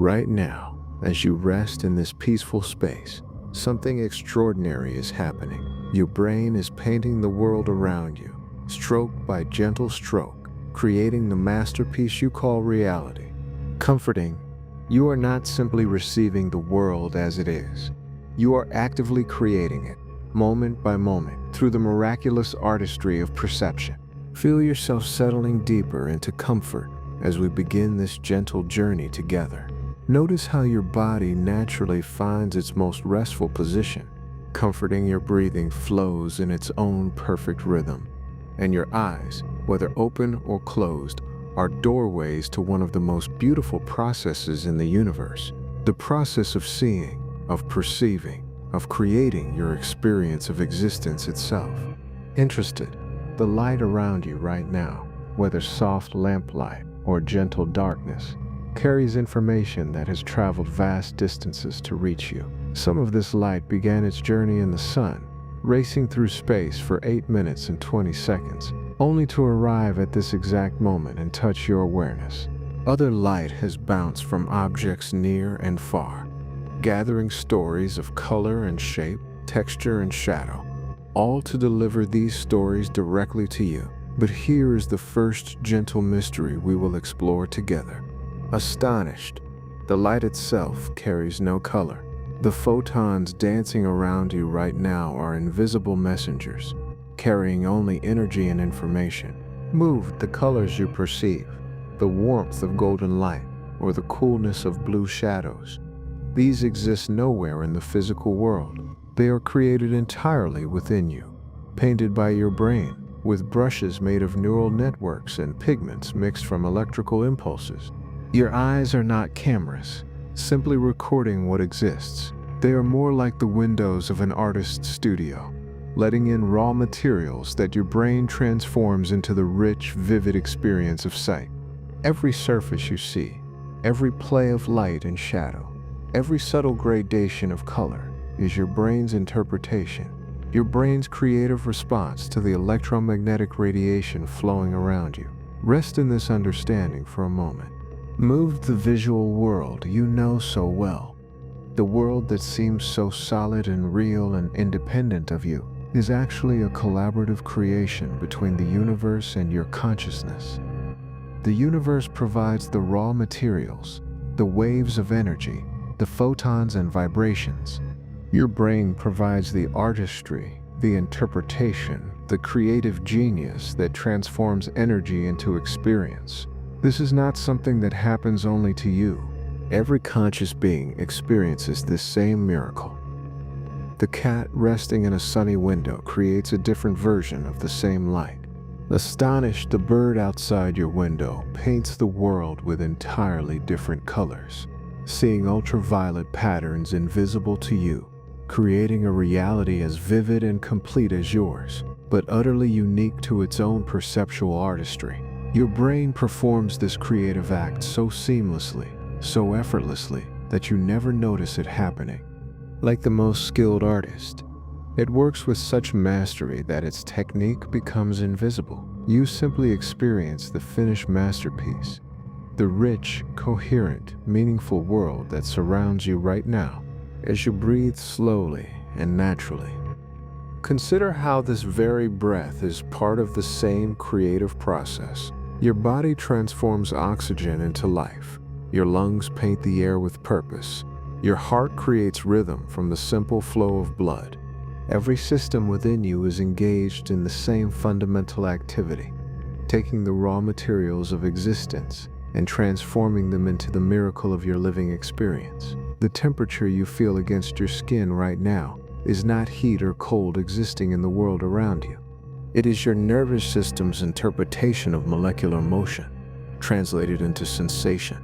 Right now, as you rest in this peaceful space, something extraordinary is happening. Your brain is painting the world around you, stroke by gentle stroke, creating the masterpiece you call reality. Comforting, you are not simply receiving the world as it is. You are actively creating it, moment by moment, through the miraculous artistry of perception. Feel yourself settling deeper into comfort as we begin this gentle journey together. Notice how your body naturally finds its most restful position. Comforting your breathing flows in its own perfect rhythm, and your eyes, whether open or closed, are doorways to one of the most beautiful processes in the universe, the process of seeing, of perceiving, of creating your experience of existence itself. Interested, the light around you right now, whether soft lamplight or gentle darkness, carries information that has traveled vast distances to reach you. Some of this light began its journey in the sun, racing through space for 8 minutes and 20 seconds, only to arrive at this exact moment and touch your awareness. Other light has bounced from objects near and far, gathering stories of color and shape, texture and shadow, all to deliver these stories directly to you. But here is the first gentle mystery we will explore together. Astonished, the light itself carries no color. The photons dancing around you right now are invisible messengers, carrying only energy and information. Moved, the colors you perceive, the warmth of golden light, or the coolness of blue shadows, these exist nowhere in the physical world. They are created entirely within you, painted by your brain, with brushes made of neural networks and pigments mixed from electrical impulses. Your eyes are not cameras, simply recording what exists. They are more like the windows of an artist's studio, letting in raw materials that your brain transforms into the rich, vivid experience of sight. Every surface you see, every play of light and shadow, every subtle gradation of color is your brain's interpretation, your brain's creative response to the electromagnetic radiation flowing around you. Rest in this understanding for a moment. Move the visual world you know so well. The world that seems so solid and real and independent of you is actually a collaborative creation between the universe and your consciousness. The universe provides the raw materials, the waves of energy, the photons and vibrations. Your brain provides the artistry, the interpretation, the creative genius that transforms energy into experience. This is not something that happens only to you. Every conscious being experiences this same miracle. The cat resting in a sunny window creates a different version of the same light. Astonished, the bird outside your window paints the world with entirely different colors, seeing ultraviolet patterns invisible to you, creating a reality as vivid and complete as yours, but utterly unique to its own perceptual artistry. Your brain performs this creative act so seamlessly, so effortlessly, that you never notice it happening. Like the most skilled artist, it works with such mastery that its technique becomes invisible. You simply experience the finished masterpiece, the rich, coherent, meaningful world that surrounds you right now as you breathe slowly and naturally. Consider how this very breath is part of the same creative process. Your body transforms oxygen into life. Your lungs paint the air with purpose. Your heart creates rhythm from the simple flow of blood. Every system within you is engaged in the same fundamental activity, taking the raw materials of existence and transforming them into the miracle of your living experience. The temperature you feel against your skin right now is not heat or cold existing in the world around you. It is your nervous system's interpretation of molecular motion, translated into sensation,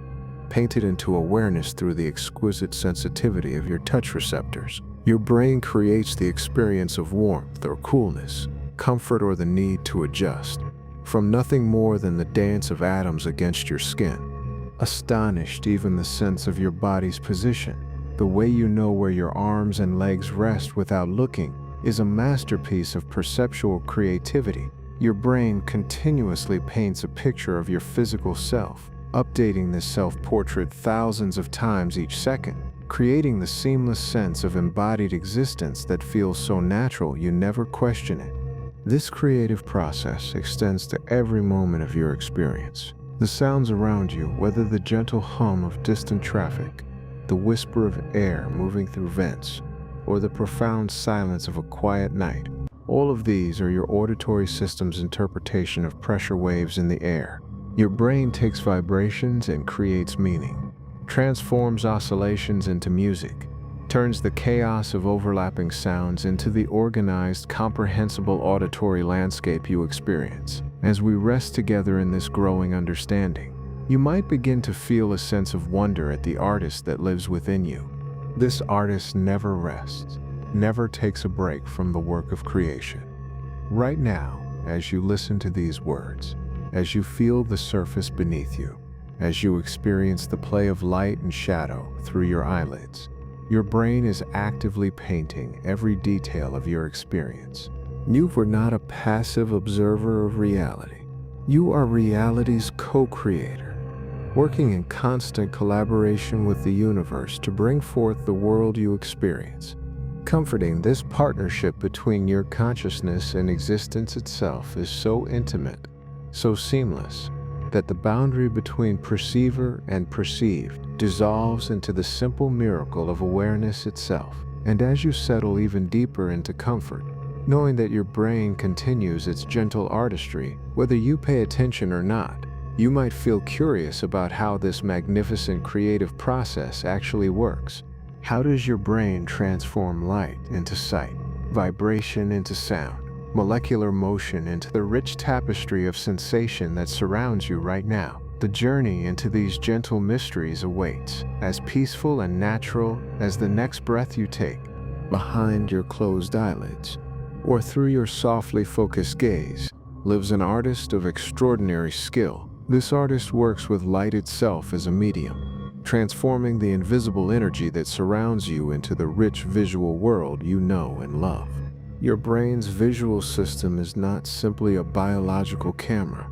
painted into awareness through the exquisite sensitivity of your touch receptors. Your brain creates the experience of warmth or coolness, comfort or the need to adjust, from nothing more than the dance of atoms against your skin. Astonished, even the sense of your body's position, the way you know where your arms and legs rest without looking, is a masterpiece of perceptual creativity. Your brain continuously paints a picture of your physical self, updating this self-portrait thousands of times each second, creating the seamless sense of embodied existence that feels so natural you never question it. This creative process extends to every moment of your experience. The sounds around you, whether the gentle hum of distant traffic, the whisper of air moving through vents, or the profound silence of a quiet night, all of these are your auditory system's interpretation of pressure waves in the air. Your brain takes vibrations and creates meaning, transforms oscillations into music, turns the chaos of overlapping sounds into the organized, comprehensible auditory landscape you experience. As we rest together in this growing understanding, you might begin to feel a sense of wonder at the artist that lives within you. This artist never rests, never takes a break from the work of creation. Right now, as you listen to these words, as you feel the surface beneath you, as you experience the play of light and shadow through your eyelids, your brain is actively painting every detail of your experience. You were not a passive observer of reality. You are reality's co-creator, working in constant collaboration with the universe to bring forth the world you experience. Comforting, this partnership between your consciousness and existence itself is so intimate, so seamless, that the boundary between perceiver and perceived dissolves into the simple miracle of awareness itself. And as you settle even deeper into comfort, knowing that your brain continues its gentle artistry, whether you pay attention or not, you might feel curious about how this magnificent creative process actually works. How does your brain transform light into sight, vibration into sound, molecular motion into the rich tapestry of sensation that surrounds you right now? The journey into these gentle mysteries awaits, as peaceful and natural as the next breath you take. Behind your closed eyelids, or through your softly focused gaze, lives an artist of extraordinary skill. This artist works with light itself as a medium, transforming the invisible energy that surrounds you into the rich visual world you know and love. Your brain's visual system is not simply a biological camera.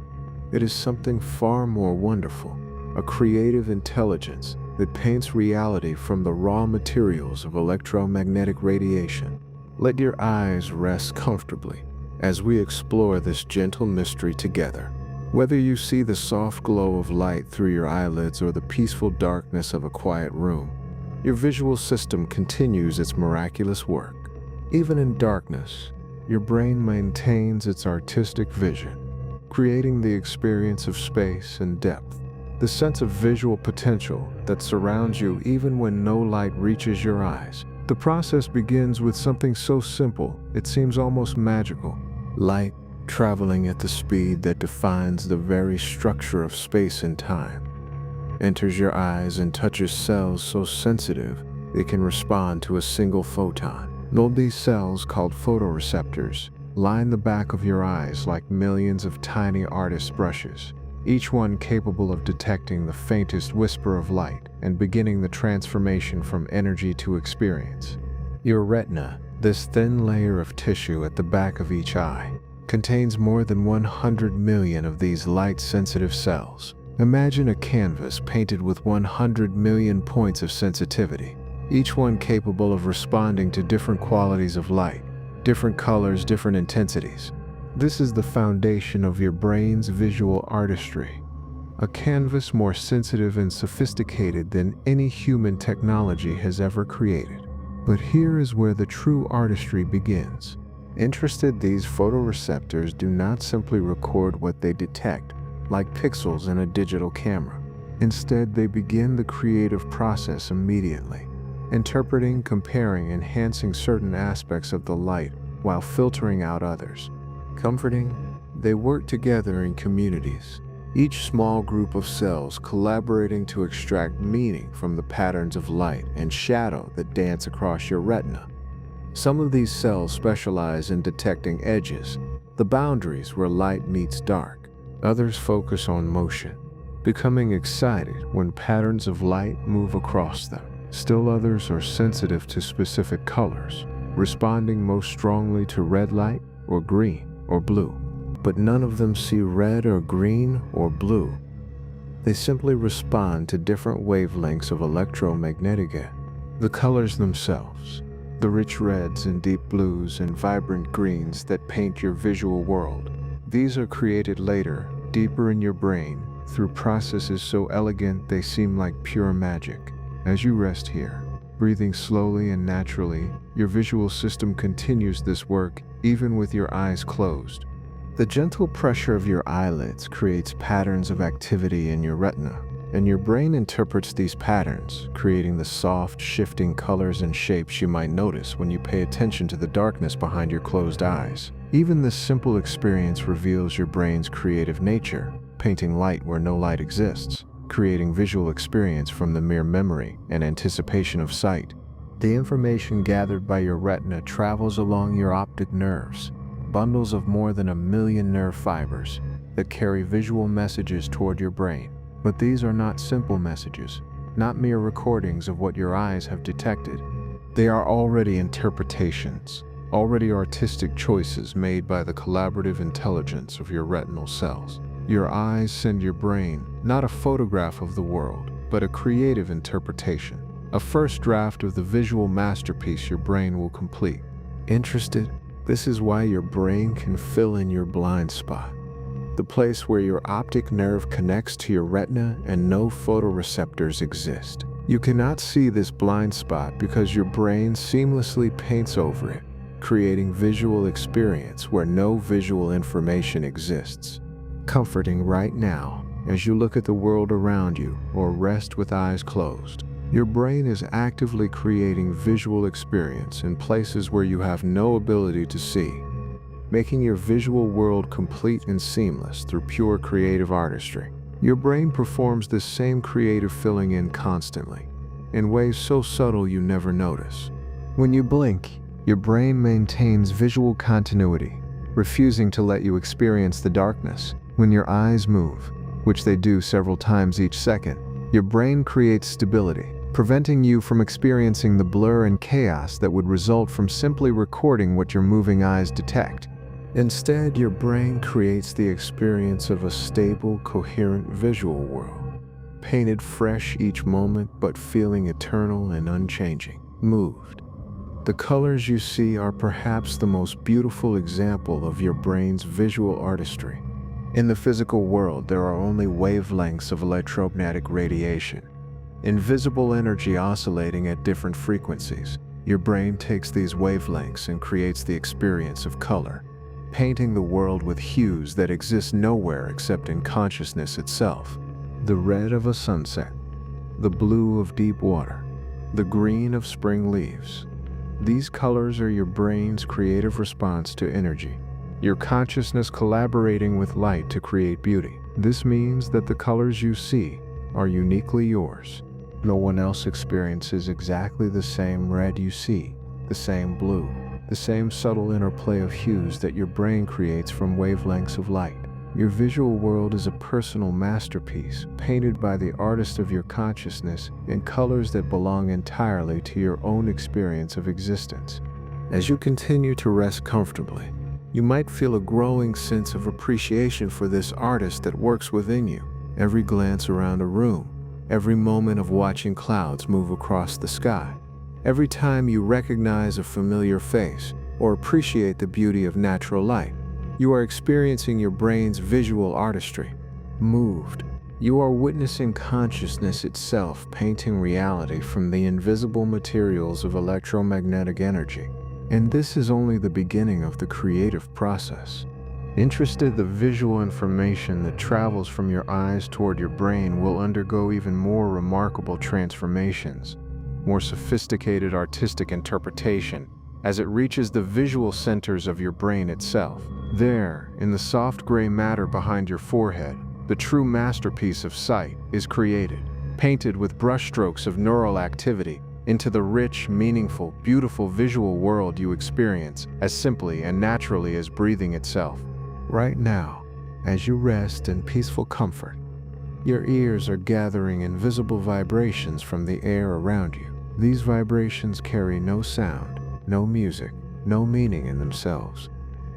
It is something far more wonderful, a creative intelligence that paints reality from the raw materials of electromagnetic radiation. Let your eyes rest comfortably as we explore this gentle mystery together. Whether you see the soft glow of light through your eyelids or the peaceful darkness of a quiet room, your visual system continues its miraculous work. Even in darkness, your brain maintains its artistic vision, creating the experience of space and depth, the sense of visual potential that surrounds you even when no light reaches your eyes. The process begins with something so simple, it seems almost magical. Light traveling at the speed that defines the very structure of space and time enters your eyes and touches cells so sensitive they can respond to a single photon. All these cells, called photoreceptors, line the back of your eyes like millions of tiny artist's brushes, each one capable of detecting the faintest whisper of light and beginning the transformation from energy to experience. Your retina, this thin layer of tissue at the back of each eye, contains more than 100 million of these light-sensitive cells. Imagine a canvas painted with 100 million points of sensitivity, each one capable of responding to different qualities of light, different colors, different intensities. This is the foundation of your brain's visual artistry, a canvas more sensitive and sophisticated than any human technology has ever created. But here is where the true artistry begins. Interested, these photoreceptors do not simply record what they detect, like pixels in a digital camera. Instead, they begin the creative process immediately, interpreting, comparing, enhancing certain aspects of the light while filtering out others. Comforting, they work together in communities, each small group of cells collaborating to extract meaning from the patterns of light and shadow that dance across your retina. Some of these cells specialize in detecting edges, the boundaries where light meets dark. Others focus on motion, becoming excited when patterns of light move across them. Still others are sensitive to specific colors, responding most strongly to red light or green or blue. But none of them see red or green or blue. They simply respond to different wavelengths of electromagnetic energy. The colors themselves, the rich reds and deep blues and vibrant greens that paint your visual world, these are created later, deeper in your brain, through processes so elegant they seem like pure magic. As you rest here, breathing slowly and naturally, your visual system continues this work even with your eyes closed. The gentle pressure of your eyelids creates patterns of activity in your retina, and your brain interprets these patterns, creating the soft, shifting colors and shapes you might notice when you pay attention to the darkness behind your closed eyes. Even this simple experience reveals your brain's creative nature, painting light where no light exists, creating visual experience from the mere memory and anticipation of sight. The information gathered by your retina travels along your optic nerves, bundles of more than 1 million nerve fibers that carry visual messages toward your brain. But these are not simple messages, not mere recordings of what your eyes have detected. They are already interpretations, already artistic choices made by the collaborative intelligence of your retinal cells. Your eyes send your brain not a photograph of the world, but a creative interpretation, a first draft of the visual masterpiece your brain will complete. Interested? This is why your brain can fill in your blind spot, the place where your optic nerve connects to your retina and no photoreceptors exist. You cannot see this blind spot because your brain seamlessly paints over it, creating visual experience where no visual information exists. Comforting right now, as you look at the world around you or rest with eyes closed, your brain is actively creating visual experience in places where you have no ability to see, making your visual world complete and seamless through pure creative artistry. Your brain performs this same creative filling in constantly, in ways so subtle you never notice. When you blink, your brain maintains visual continuity, refusing to let you experience the darkness. When your eyes move, which they do several times each second, your brain creates stability, preventing you from experiencing the blur and chaos that would result from simply recording what your moving eyes detect. Instead, your brain creates the experience of a stable, coherent visual world, painted fresh each moment but feeling eternal and unchanging, moved. The colors you see are perhaps the most beautiful example of your brain's visual artistry. In the physical world, there are only wavelengths of electromagnetic radiation, invisible energy oscillating at different frequencies. Your brain takes these wavelengths and creates the experience of color, painting the world with hues that exist nowhere except in consciousness itself. The red of a sunset, the blue of deep water, the green of spring leaves. These colors are your brain's creative response to energy, your consciousness collaborating with light to create beauty. This means that the colors you see are uniquely yours. No one else experiences exactly the same red you see, the same blue, the same subtle interplay of hues that your brain creates from wavelengths of light. Your visual world is a personal masterpiece, painted by the artist of your consciousness in colors that belong entirely to your own experience of existence. As you continue to rest comfortably, you might feel a growing sense of appreciation for this artist that works within you. Every glance around a room, every moment of watching clouds move across the sky, every time you recognize a familiar face or appreciate the beauty of natural light, you are experiencing your brain's visual artistry. Moved, you are witnessing consciousness itself painting reality from the invisible materials of electromagnetic energy. And this is only the beginning of the creative process. Interested, the visual information that travels from your eyes toward your brain will undergo even more remarkable transformations, more sophisticated artistic interpretation, as it reaches the visual centers of your brain itself. There, in the soft gray matter behind your forehead, the true masterpiece of sight is created, painted with brushstrokes of neural activity into the rich, meaningful, beautiful visual world you experience as simply and naturally as breathing itself. Right now, as you rest in peaceful comfort, your ears are gathering invisible vibrations from the air around you. These vibrations carry no sound, no music, no meaning in themselves,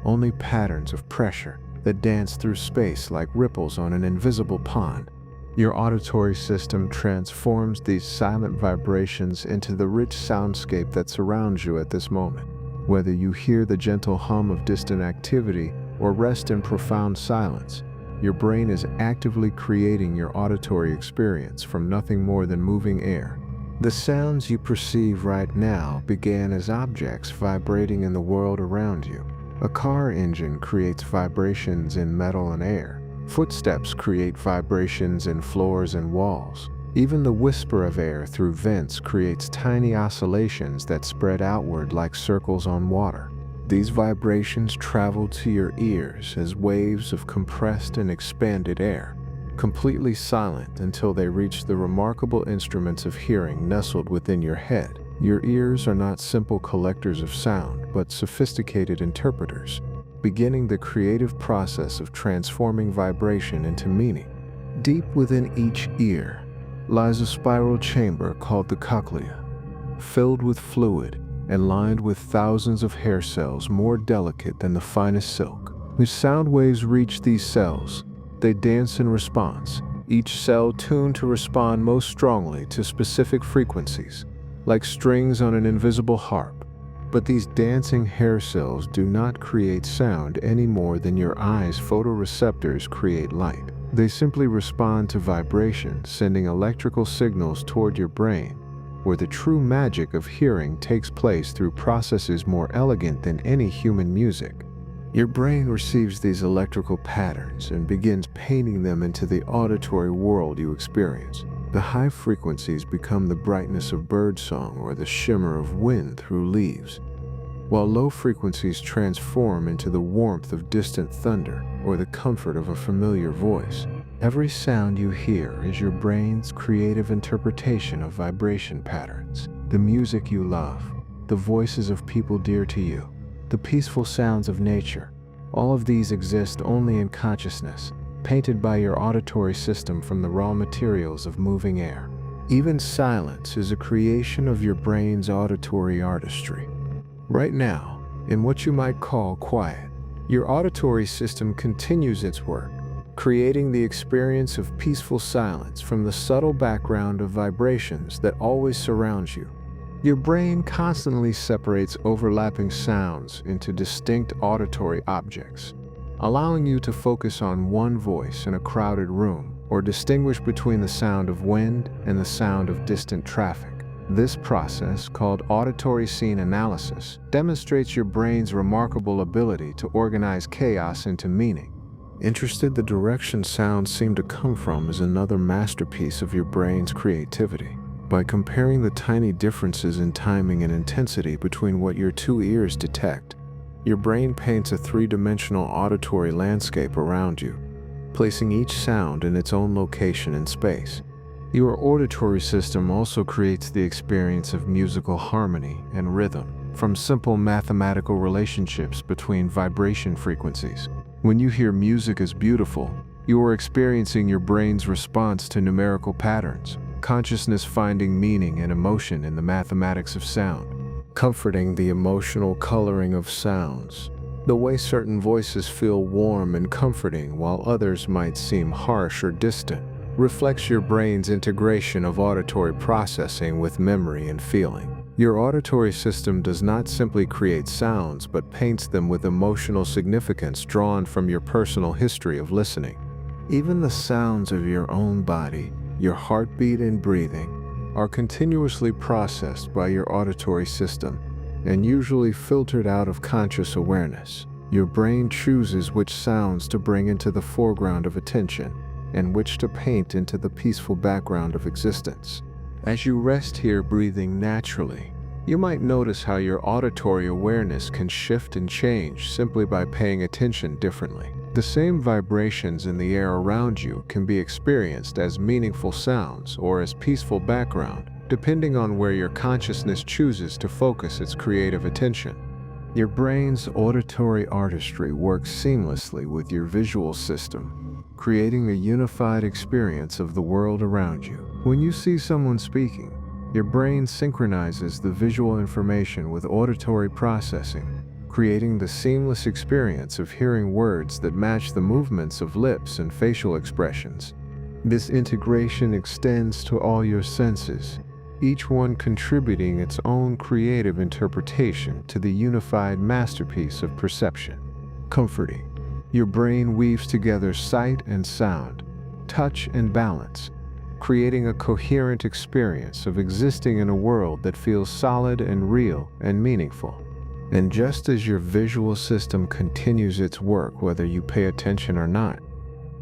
only patterns of pressure that dance through space like ripples on an invisible pond. Your auditory system transforms these silent vibrations into the rich soundscape that surrounds you at this moment. Whether you hear the gentle hum of distant activity or rest in profound silence, your brain is actively creating your auditory experience from nothing more than moving air. The sounds you perceive right now began as objects vibrating in the world around you. A car engine creates vibrations in metal and air. Footsteps create vibrations in floors and walls. Even the whisper of air through vents creates tiny oscillations that spread outward like circles on water. These vibrations travel to your ears as waves of compressed and expanded air, completely silent until they reach the remarkable instruments of hearing nestled within your head. Your ears are not simple collectors of sound, but sophisticated interpreters, beginning the creative process of transforming vibration into meaning. Deep within each ear lies a spiral chamber called the cochlea, filled with fluid and lined with thousands of hair cells more delicate than the finest silk. When sound waves reach these cells, they dance in response, each cell tuned to respond most strongly to specific frequencies, like strings on an invisible harp. But these dancing hair cells do not create sound any more than your eyes' photoreceptors create light. They simply respond to vibration, sending electrical signals toward your brain, where the true magic of hearing takes place through processes more elegant than any human music. Your brain receives these electrical patterns and begins painting them into the auditory world you experience. The high frequencies become the brightness of birdsong or the shimmer of wind through leaves, while low frequencies transform into the warmth of distant thunder or the comfort of a familiar voice. Every sound you hear is your brain's creative interpretation of vibration patterns. The music you love, the voices of people dear to you, the peaceful sounds of nature, all of these exist only in consciousness, painted by your auditory system from the raw materials of moving air. Even silence is a creation of your brain's auditory artistry. Right now, in what you might call quiet, your auditory system continues its work, creating the experience of peaceful silence from the subtle background of vibrations that always surrounds you. Your brain constantly separates overlapping sounds into distinct auditory objects, allowing you to focus on one voice in a crowded room or distinguish between the sound of wind and the sound of distant traffic. This process, called auditory scene analysis, demonstrates your brain's remarkable ability to organize chaos into meaning. Interested, the direction sounds seem to come from is another masterpiece of your brain's creativity. By comparing the tiny differences in timing and intensity between what your two ears detect, your brain paints a three-dimensional auditory landscape around you, placing each sound in its own location in space. Your auditory system also creates the experience of musical harmony and rhythm from simple mathematical relationships between vibration frequencies. When you hear music as beautiful, you are experiencing your brain's response to numerical patterns, consciousness finding meaning and emotion in the mathematics of sound, comforting the emotional coloring of sounds. The way certain voices feel warm and comforting while others might seem harsh or distant reflects your brain's integration of auditory processing with memory and feeling. Your auditory system does not simply create sounds but paints them with emotional significance drawn from your personal history of listening. Even the sounds of your own body, your heartbeat and breathing, are continuously processed by your auditory system and usually filtered out of conscious awareness. Your brain chooses which sounds to bring into the foreground of attention and which to paint into the peaceful background of existence. As you rest here breathing naturally, you might notice how your auditory awareness can shift and change simply by paying attention differently. The same vibrations in the air around you can be experienced as meaningful sounds or as peaceful background, depending on where your consciousness chooses to focus its creative attention. Your brain's auditory artistry works seamlessly with your visual system, creating a unified experience of the world around you. When you see someone speaking, your brain synchronizes the visual information with auditory processing, creating the seamless experience of hearing words that match the movements of lips and facial expressions. This integration extends to all your senses, each one contributing its own creative interpretation to the unified masterpiece of perception. Comforting. Your brain weaves together sight and sound, touch and balance, creating a coherent experience of existing in a world that feels solid and real and meaningful. And just as your visual system continues its work whether you pay attention or not,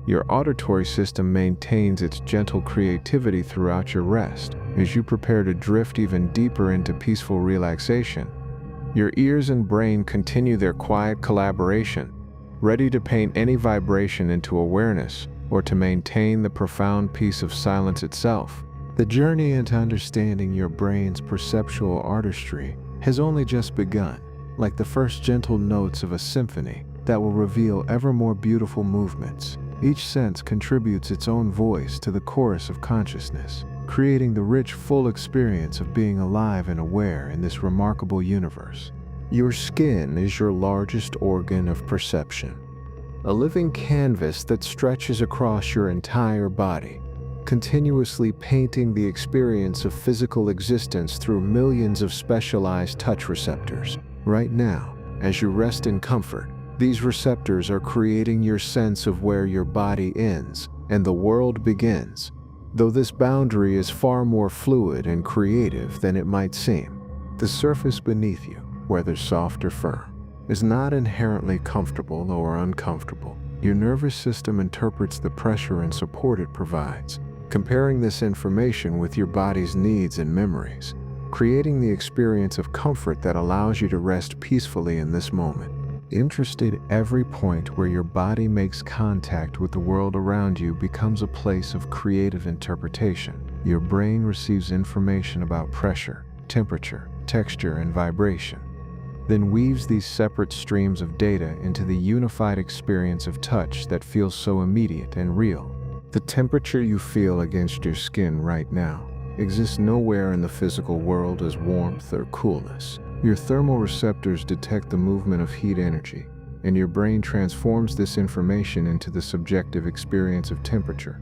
your auditory system maintains its gentle creativity throughout your rest as you prepare to drift even deeper into peaceful relaxation. Your ears and brain continue their quiet collaboration, ready to paint any vibration into awareness or to maintain the profound peace of silence itself. The journey into understanding your brain's perceptual artistry has only just begun, like the first gentle notes of a symphony that will reveal ever more beautiful movements. Each sense contributes its own voice to the chorus of consciousness, creating the rich, full experience of being alive and aware in this remarkable universe. Your skin is your largest organ of perception, a living canvas that stretches across your entire body, continuously painting the experience of physical existence through millions of specialized touch receptors. Right now, as you rest in comfort, these receptors are creating your sense of where your body ends and the world begins, though this boundary is far more fluid and creative than it might seem. The surface beneath you, whether soft or firm, is not inherently comfortable or uncomfortable. Your nervous system interprets the pressure and support it provides, comparing this information with your body's needs and memories, creating the experience of comfort that allows you to rest peacefully in this moment. Interested, every point where your body makes contact with the world around you becomes a place of creative interpretation. Your brain receives information about pressure, temperature, texture, and vibration, then weaves these separate streams of data into the unified experience of touch that feels so immediate and real. The temperature you feel against your skin right now exists nowhere in the physical world as warmth or coolness. Your thermal receptors detect the movement of heat energy, and your brain transforms this information into the subjective experience of temperature,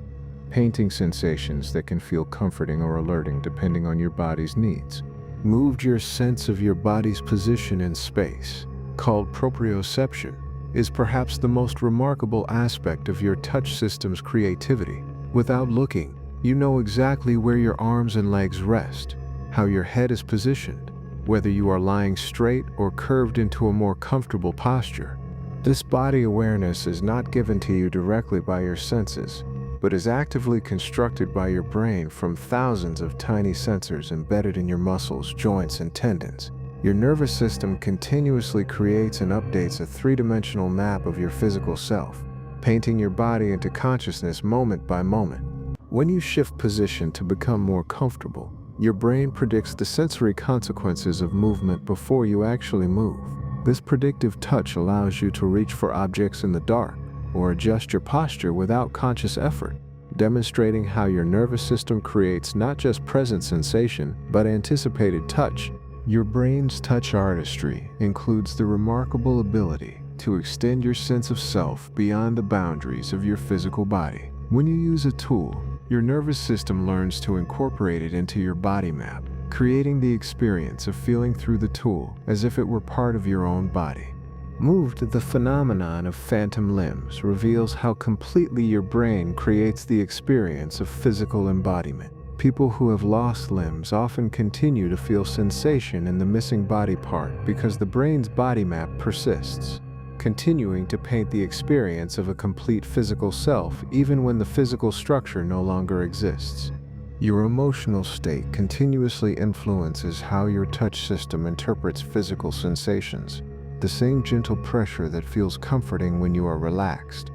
painting sensations that can feel comforting or alerting depending on your body's needs. Moved your sense of your body's position in space, called proprioception, is perhaps the most remarkable aspect of your touch system's creativity. Without looking, you know exactly where your arms and legs rest, how your head is positioned, whether you are lying straight or curved into a more comfortable posture. This body awareness is not given to you directly by your senses, but is actively constructed by your brain from thousands of tiny sensors embedded in your muscles, joints, and tendons. Your nervous system continuously creates and updates a three-dimensional map of your physical self, painting your body into consciousness moment by moment. When you shift position to become more comfortable, your brain predicts the sensory consequences of movement before you actually move. This predictive touch allows you to reach for objects in the dark or adjust your posture without conscious effort, demonstrating how your nervous system creates not just present sensation, but anticipated touch. Your brain's touch artistry includes the remarkable ability to extend your sense of self beyond the boundaries of your physical body. When you use a tool, your nervous system learns to incorporate it into your body map, creating the experience of feeling through the tool as if it were part of your own body. Moved, the phenomenon of phantom limbs reveals how completely your brain creates the experience of physical embodiment. People who have lost limbs often continue to feel sensation in the missing body part because the brain's body map persists, continuing to paint the experience of a complete physical self even when the physical structure no longer exists. Your emotional state continuously influences how your touch system interprets physical sensations. The same gentle pressure that feels comforting when you are relaxed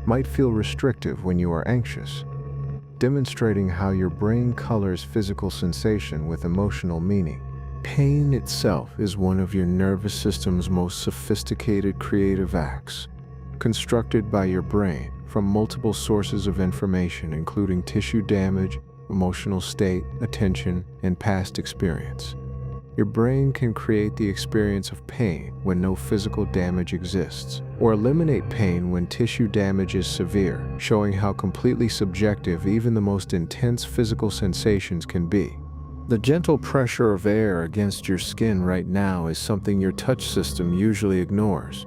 might feel restrictive when you are anxious, demonstrating how your brain colors physical sensation with emotional meaning. Pain itself is one of your nervous system's most sophisticated creative acts, constructed by your brain from multiple sources of information including tissue damage, emotional state, attention, and past experience. Your brain can create the experience of pain when no physical damage exists, or eliminate pain when tissue damage is severe, showing how completely subjective even the most intense physical sensations can be. The gentle pressure of air against your skin right now is something your touch system usually ignores,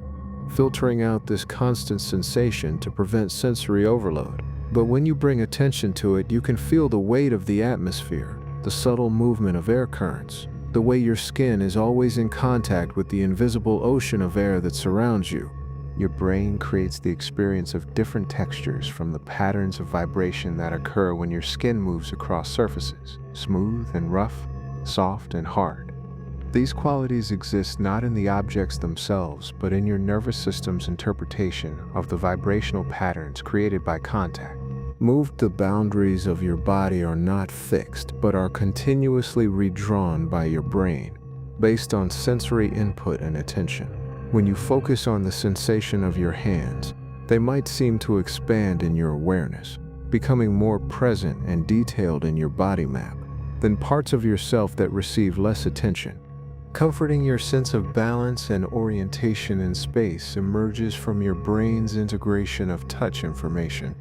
filtering out this constant sensation to prevent sensory overload. But when you bring attention to it, you can feel the weight of the atmosphere, the subtle movement of air currents, the way your skin is always in contact with the invisible ocean of air that surrounds you. Your brain creates the experience of different textures from the patterns of vibration that occur when your skin moves across surfaces, smooth and rough, soft and hard. These qualities exist not in the objects themselves, but in your nervous system's interpretation of the vibrational patterns created by contact. The boundaries of your body are not fixed, but are continuously redrawn by your brain, based on sensory input and attention. When you focus on the sensation of your hands, they might seem to expand in your awareness, becoming more present and detailed in your body map than parts of yourself that receive less attention. Comforting your sense of balance and orientation in space emerges from your brain's integration of touch information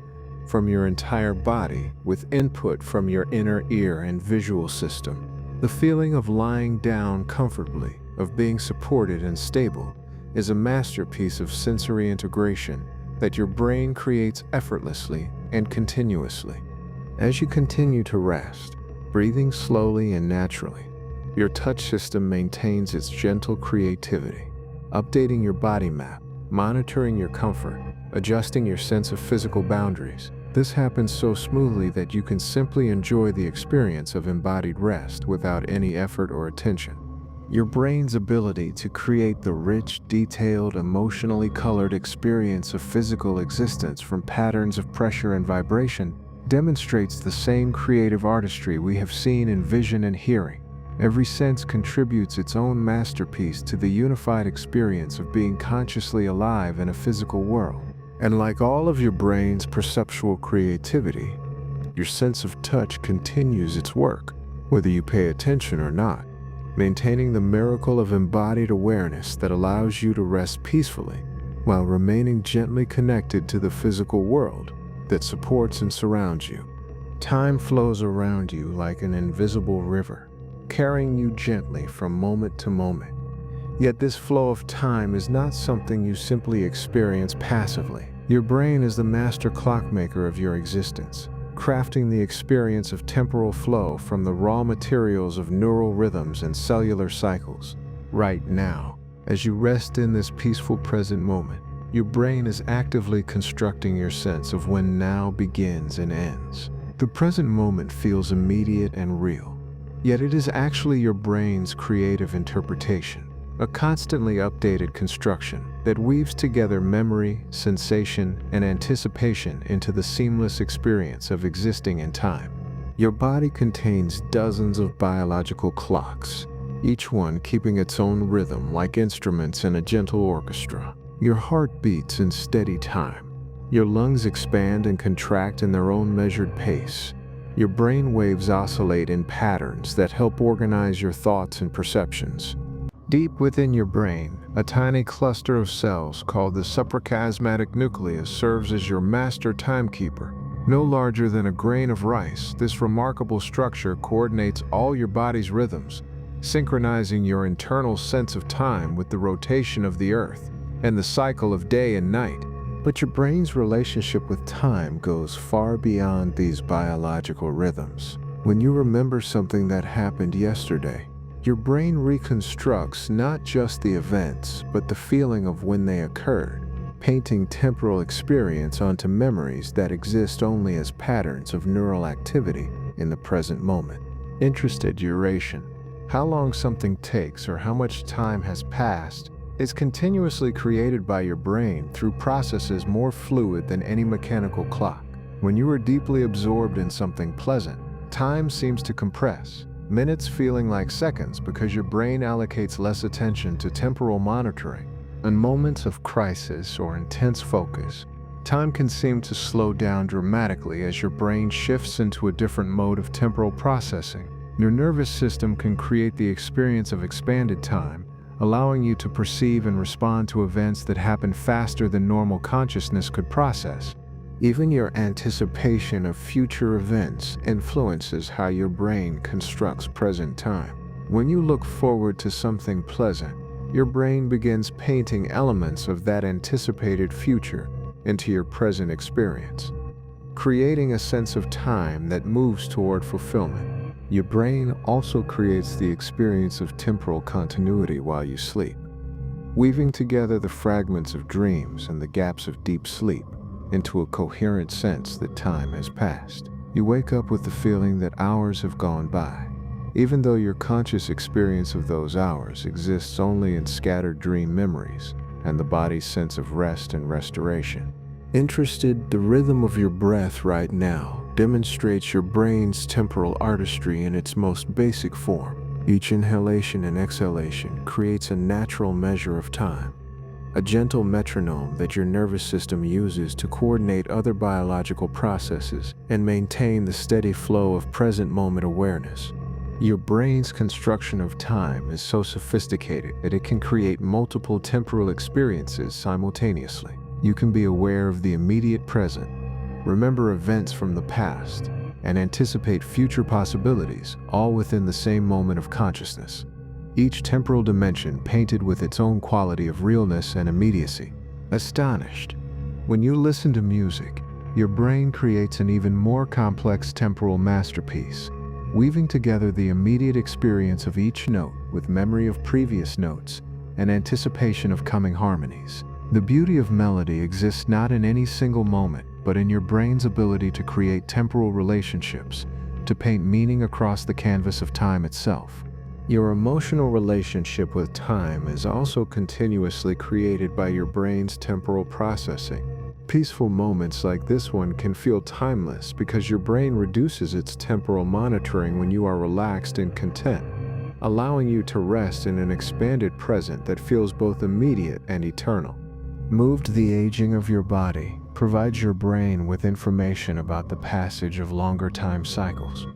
from your entire body with input from your inner ear and visual system. The feeling of lying down comfortably, of being supported and stable, is a masterpiece of sensory integration that your brain creates effortlessly and continuously. As you continue to rest, breathing slowly and naturally, your touch system maintains its gentle creativity, updating your body map, monitoring your comfort, adjusting your sense of physical boundaries. This happens so smoothly that you can simply enjoy the experience of embodied rest without any effort or attention. Your brain's ability to create the rich, detailed, emotionally colored experience of physical existence from patterns of pressure and vibration demonstrates the same creative artistry we have seen in vision and hearing. Every sense contributes its own masterpiece to the unified experience of being consciously alive in a physical world. And like all of your brain's perceptual creativity, your sense of touch continues its work, whether you pay attention or not, maintaining the miracle of embodied awareness that allows you to rest peacefully while remaining gently connected to the physical world that supports and surrounds you. Time flows around you like an invisible river, carrying you gently from moment to moment. Yet this flow of time is not something you simply experience passively. Your brain is the master clockmaker of your existence, crafting the experience of temporal flow from the raw materials of neural rhythms and cellular cycles. Right now, as you rest in this peaceful present moment, your brain is actively constructing your sense of when now begins and ends. The present moment feels immediate and real, yet it is actually your brain's creative interpretation, a constantly updated construction that weaves together memory, sensation, and anticipation into the seamless experience of existing in time. Your body contains dozens of biological clocks, each one keeping its own rhythm like instruments in a gentle orchestra. Your heart beats in steady time. Your lungs expand and contract in their own measured pace. Your brain waves oscillate in patterns that help organize your thoughts and perceptions. Deep within your brain, a tiny cluster of cells called the suprachiasmatic nucleus serves as your master timekeeper. No larger than a grain of rice, this remarkable structure coordinates all your body's rhythms, synchronizing your internal sense of time with the rotation of the earth and the cycle of day and night. But your brain's relationship with time goes far beyond these biological rhythms. When you remember something that happened yesterday, your brain reconstructs not just the events, but the feeling of when they occurred, painting temporal experience onto memories that exist only as patterns of neural activity in the present moment. Duration. How long something takes or how much time has passed is continuously created by your brain through processes more fluid than any mechanical clock. When you are deeply absorbed in something pleasant, time seems to compress, minutes feeling like seconds because your brain allocates less attention to temporal monitoring. In moments of crisis or intense focus, time can seem to slow down dramatically as your brain shifts into a different mode of temporal processing. Your nervous system can create the experience of expanded time, allowing you to perceive and respond to events that happen faster than normal consciousness could process. Even your anticipation of future events influences how your brain constructs present time. When you look forward to something pleasant, your brain begins painting elements of that anticipated future into your present experience, creating a sense of time that moves toward fulfillment. Your brain also creates the experience of temporal continuity while you sleep, weaving together the fragments of dreams and the gaps of deep sleep into a coherent sense that time has passed. You wake up with the feeling that hours have gone by, even though your conscious experience of those hours exists only in scattered dream memories and the body's sense of rest and restoration. Interested, the rhythm of your breath right now demonstrates your brain's temporal artistry in its most basic form. Each inhalation and exhalation creates a natural measure of time, a gentle metronome that your nervous system uses to coordinate other biological processes and maintain the steady flow of present moment awareness. Your brain's construction of time is so sophisticated that it can create multiple temporal experiences simultaneously. You can be aware of the immediate present, remember events from the past, and anticipate future possibilities, all within the same moment of consciousness. Each temporal dimension painted with its own quality of realness and immediacy. Astonished, when you listen to music, your brain creates an even more complex temporal masterpiece, weaving together the immediate experience of each note with memory of previous notes and anticipation of coming harmonies. The beauty of melody exists not in any single moment, but in your brain's ability to create temporal relationships, to paint meaning across the canvas of time itself. Your emotional relationship with time is also continuously created by your brain's temporal processing. Peaceful moments like this one can feel timeless because your brain reduces its temporal monitoring when you are relaxed and content, allowing you to rest in an expanded present that feels both immediate and eternal. Moved, the aging of your body provides your brain with information about the passage of longer time cycles.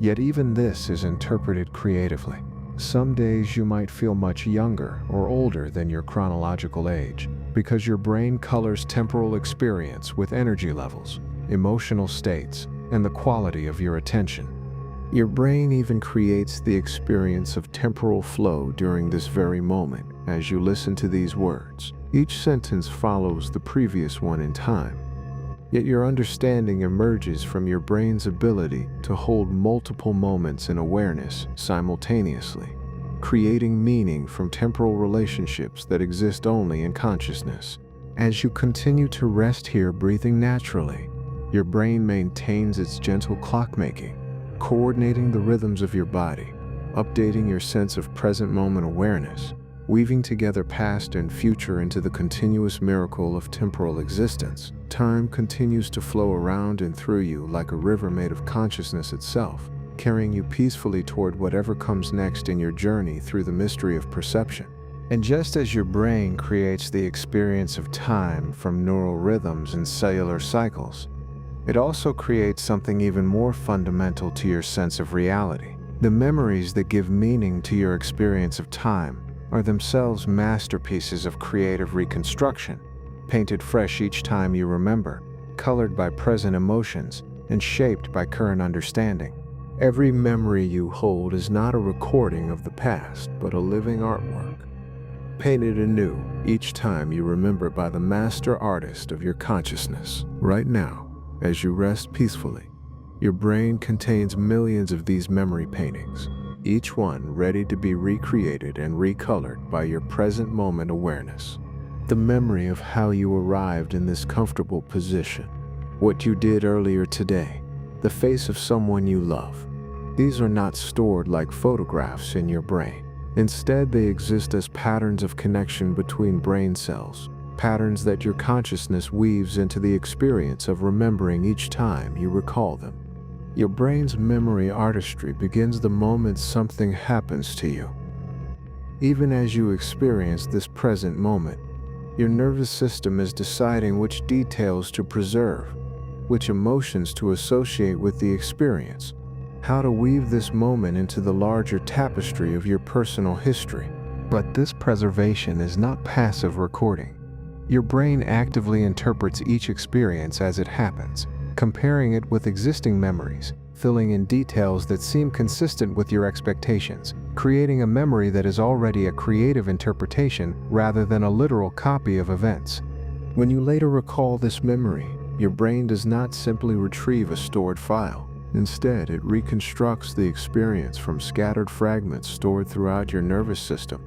Yet even this is interpreted creatively. Some days you might feel much younger or older than your chronological age, because your brain colors temporal experience with energy levels, emotional states, and the quality of your attention. Your brain even creates the experience of temporal flow during this very moment as you listen to these words. Each sentence follows the previous one in time, yet your understanding emerges from your brain's ability to hold multiple moments in awareness simultaneously, creating meaning from temporal relationships that exist only in consciousness. As you continue to rest here, breathing naturally, your brain maintains its gentle clockmaking, coordinating the rhythms of your body, updating your sense of present moment awareness, weaving together past and future into the continuous miracle of temporal existence. Time continues to flow around and through you like a river made of consciousness itself, carrying you peacefully toward whatever comes next in your journey through the mystery of perception. And just as your brain creates the experience of time from neural rhythms and cellular cycles, it also creates something even more fundamental to your sense of reality. The memories that give meaning to your experience of time are themselves masterpieces of creative reconstruction, painted fresh each time you remember, colored by present emotions, and shaped by current understanding. Every memory you hold is not a recording of the past, but a living artwork, painted anew each time you remember by the master artist of your consciousness. Right now, as you rest peacefully, your brain contains millions of these memory paintings, each one ready to be recreated and recolored by your present moment awareness. The memory of how you arrived in this comfortable position, what you did earlier today, the face of someone you love. These are not stored like photographs in your brain. Instead, they exist as patterns of connection between brain cells, patterns that your consciousness weaves into the experience of remembering each time you recall them. Your brain's memory artistry begins the moment something happens to you. Even as you experience this present moment, your nervous system is deciding which details to preserve, which emotions to associate with the experience, how to weave this moment into the larger tapestry of your personal history. But this preservation is not passive recording. Your brain actively interprets each experience as it happens, comparing it with existing memories, filling in details that seem consistent with your expectations, creating a memory that is already a creative interpretation rather than a literal copy of events. When you later recall this memory, your brain does not simply retrieve a stored file. Instead, it reconstructs the experience from scattered fragments stored throughout your nervous system,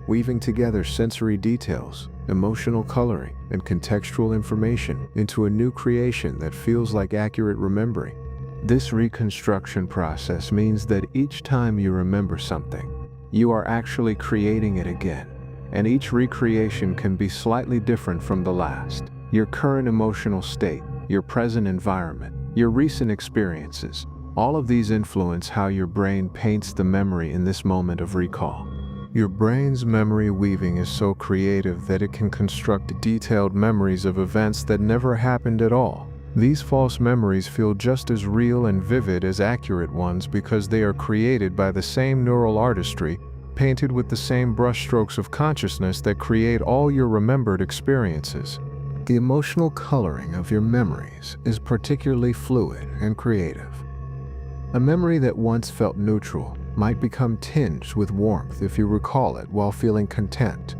weaving together sensory details, emotional coloring, and contextual information into a new creation that feels like accurate remembering. This reconstruction process means that each time you remember something, you are actually creating it again, and each recreation can be slightly different from the last. Your current emotional state, your present environment, your recent experiences, all of these influence how your brain paints the memory in this moment of recall. Your brain's memory weaving is so creative that it can construct detailed memories of events that never happened at all. These false memories feel just as real and vivid as accurate ones because they are created by the same neural artistry, painted with the same brushstrokes of consciousness that create all your remembered experiences. The emotional coloring of your memories is particularly fluid and creative. A memory that once felt neutral might become tinged with warmth if you recall it while feeling content,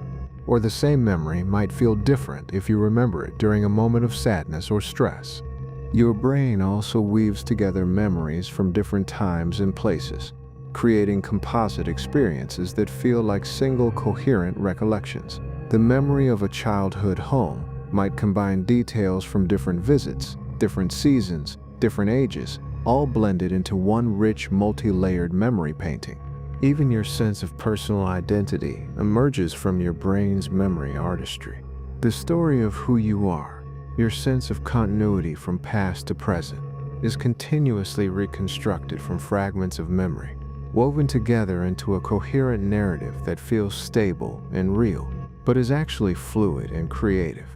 or the same memory might feel different if you remember it during a moment of sadness or stress. Your brain also weaves together memories from different times and places, creating composite experiences that feel like single coherent recollections. The memory of a childhood home might combine details from different visits, different seasons, different ages, all blended into one rich, multi-layered memory painting. Even your sense of personal identity emerges from your brain's memory artistry. The story of who you are, your sense of continuity from past to present, is continuously reconstructed from fragments of memory, woven together into a coherent narrative that feels stable and real, but is actually fluid and creative.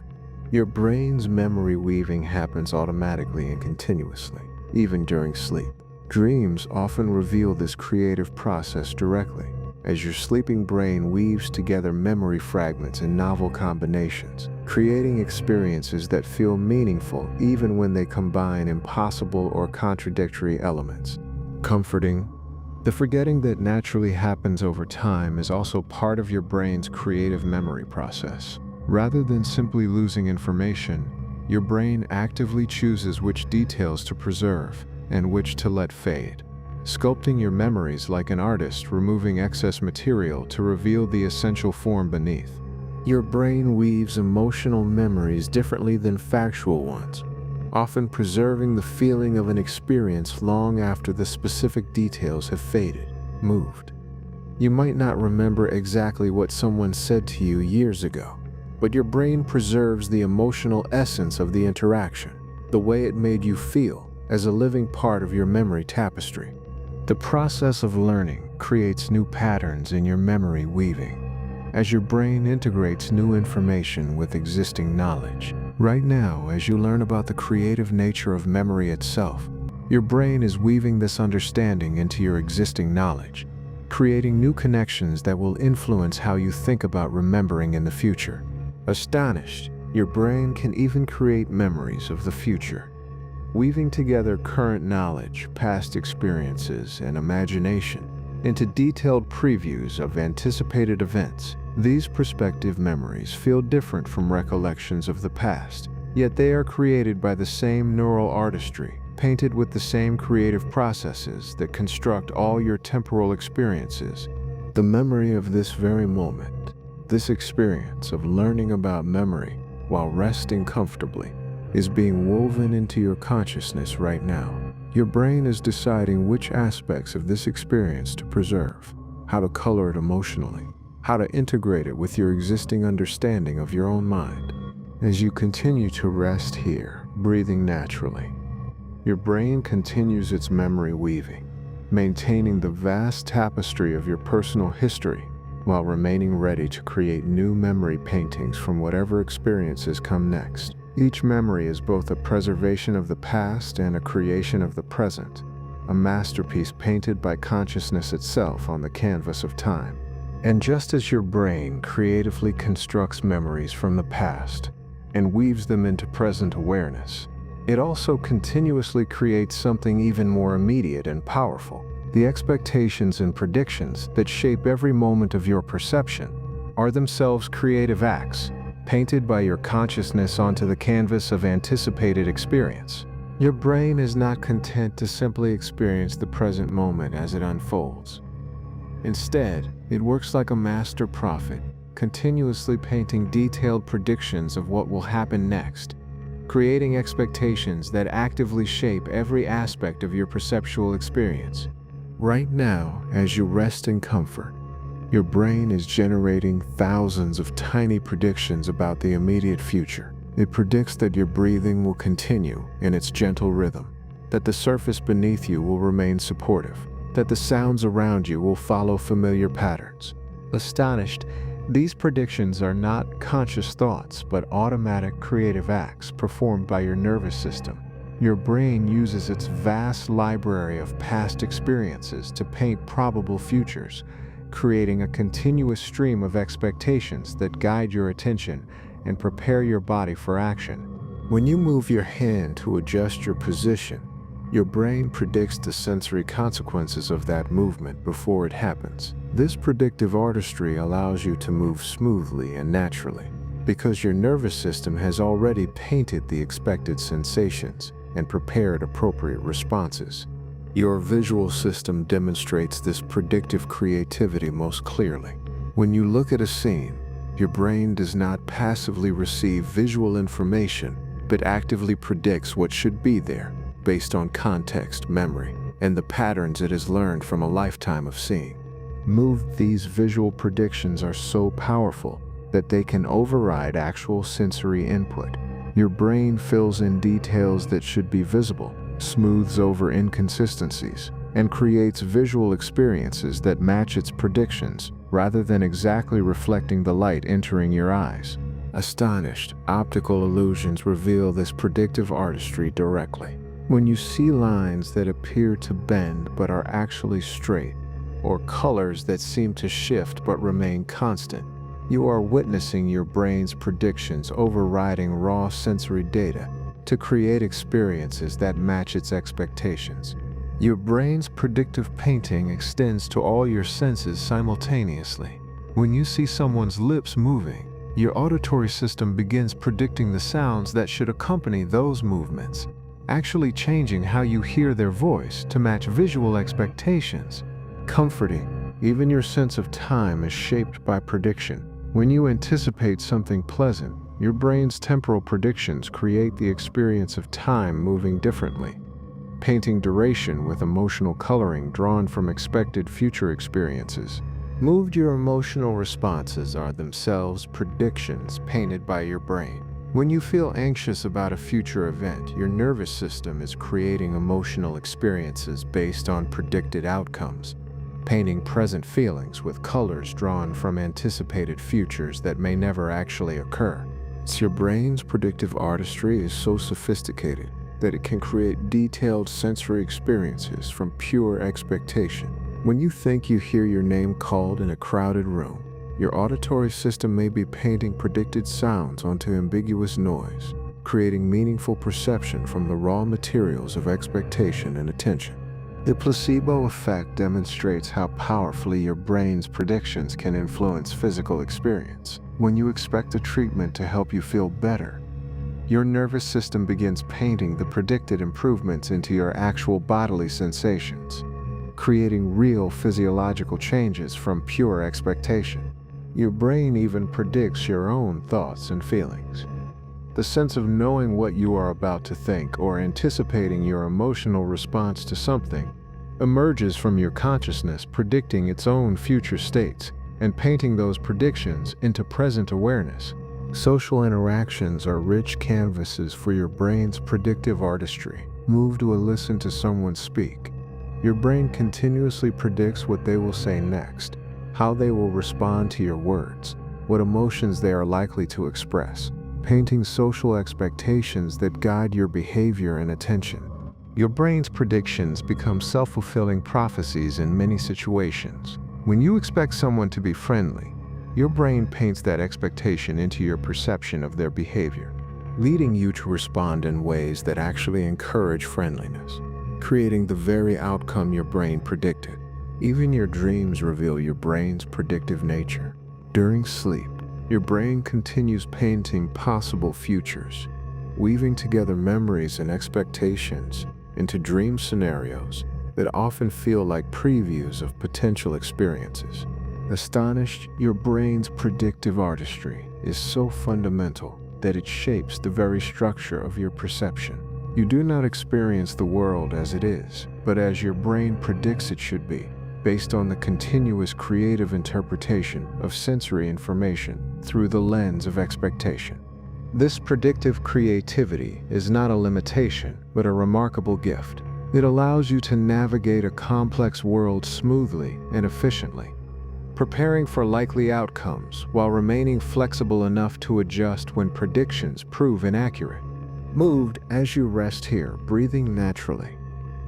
Your brain's memory weaving happens automatically and continuously, even during sleep. Dreams often reveal this creative process directly, as your sleeping brain weaves together memory fragments in novel combinations, creating experiences that feel meaningful even when they combine impossible or contradictory elements. Comforting. The forgetting that naturally happens over time is also part of your brain's creative memory process. Rather than simply losing information, your brain actively chooses which details to preserve and which to let fade, sculpting your memories like an artist removing excess material to reveal the essential form beneath. Your brain weaves emotional memories differently than factual ones, often preserving the feeling of an experience long after the specific details have faded, moved. You might not remember exactly what someone said to you years ago, but your brain preserves the emotional essence of the interaction, the way it made you feel, as a living part of your memory tapestry. The process of learning creates new patterns in your memory weaving, as your brain integrates new information with existing knowledge. Right now, as you learn about the creative nature of memory itself, your brain is weaving this understanding into your existing knowledge, creating new connections that will influence how you think about remembering in the future. Astonished, your brain can even create memories of the future, weaving together current knowledge, past experiences, and imagination into detailed previews of anticipated events. These prospective memories feel different from recollections of the past, yet they are created by the same neural artistry, painted with the same creative processes that construct all your temporal experiences. The memory of this very moment, this experience of learning about memory while resting comfortably, is being woven into your consciousness right now. Your brain is deciding which aspects of this experience to preserve, how to color it emotionally, how to integrate it with your existing understanding of your own mind. As you continue to rest here, breathing naturally, your brain continues its memory weaving, maintaining the vast tapestry of your personal history while remaining ready to create new memory paintings from whatever experiences come next. Each memory is both a preservation of the past and a creation of the present, a masterpiece painted by consciousness itself on the canvas of time. And just as your brain creatively constructs memories from the past and weaves them into present awareness, it also continuously creates something even more immediate and powerful. The expectations and predictions that shape every moment of your perception are themselves creative acts, painted by your consciousness onto the canvas of anticipated experience. Your brain is not content to simply experience the present moment as it unfolds. Instead, it works like a master prophet, continuously painting detailed predictions of what will happen next, creating expectations that actively shape every aspect of your perceptual experience. Right now, as you rest in comfort, your brain is generating thousands of tiny predictions about the immediate future. It predicts that your breathing will continue in its gentle rhythm, that the surface beneath you will remain supportive, that the sounds around you will follow familiar patterns. Astonished, these predictions are not conscious thoughts, but automatic creative acts performed by your nervous system. Your brain uses its vast library of past experiences to paint probable futures, creating a continuous stream of expectations that guide your attention and prepare your body for action. When you move your hand to adjust your position, your brain predicts the sensory consequences of that movement before it happens. This predictive artistry allows you to move smoothly and naturally, because your nervous system has already painted the expected sensations and prepared appropriate responses. Your visual system demonstrates this predictive creativity most clearly. When you look at a scene, your brain does not passively receive visual information, but actively predicts what should be there, based on context, memory, and the patterns it has learned from a lifetime of seeing. These visual predictions are so powerful that they can override actual sensory input. Your brain fills in details that should be visible, smooths over inconsistencies, and creates visual experiences that match its predictions rather than exactly reflecting the light entering your eyes. Astonished, optical illusions reveal this predictive artistry directly. When you see lines that appear to bend but are actually straight, or colors that seem to shift but remain constant, you are witnessing your brain's predictions overriding raw sensory data to create experiences that match its expectations. Your brain's predictive painting extends to all your senses simultaneously. When you see someone's lips moving, your auditory system begins predicting the sounds that should accompany those movements, actually changing how you hear their voice to match visual expectations. Comforting, even your sense of time is shaped by prediction. When you anticipate something pleasant, your brain's temporal predictions create the experience of time moving differently, painting duration with emotional coloring drawn from expected future experiences. Your emotional responses are themselves predictions painted by your brain. When you feel anxious about a future event, your nervous system is creating emotional experiences based on predicted outcomes, painting present feelings with colors drawn from anticipated futures that may never actually occur. Your brain's predictive artistry is so sophisticated that it can create detailed sensory experiences from pure expectation. When you think you hear your name called in a crowded room, your auditory system may be painting predicted sounds onto ambiguous noise, creating meaningful perception from the raw materials of expectation and attention. The placebo effect demonstrates how powerfully your brain's predictions can influence physical experience. When you expect a treatment to help you feel better, your nervous system begins painting the predicted improvements into your actual bodily sensations, creating real physiological changes from pure expectation. Your brain even predicts your own thoughts and feelings. The sense of knowing what you are about to think or anticipating your emotional response to something emerges from your consciousness, predicting its own future states and painting those predictions into present awareness. Social interactions are rich canvases for your brain's predictive artistry. Move to listen to someone speak. Your brain continuously predicts what they will say next, how they will respond to your words, what emotions they are likely to express, painting social expectations that guide your behavior and attention. Your brain's predictions become self-fulfilling prophecies in many situations. When you expect someone to be friendly, your brain paints that expectation into your perception of their behavior, leading you to respond in ways that actually encourage friendliness, creating the very outcome your brain predicted. Even your dreams reveal your brain's predictive nature. During sleep, your brain continues painting possible futures, weaving together memories and expectations into dream scenarios that often feel like previews of potential experiences. Astonished, your brain's predictive artistry is so fundamental that it shapes the very structure of your perception. You do not experience the world as it is, but as your brain predicts it should be, based on the continuous creative interpretation of sensory information through the lens of expectation. This predictive creativity is not a limitation, but a remarkable gift. It allows you to navigate a complex world smoothly and efficiently, preparing for likely outcomes while remaining flexible enough to adjust when predictions prove inaccurate. Moved as you rest here, breathing naturally,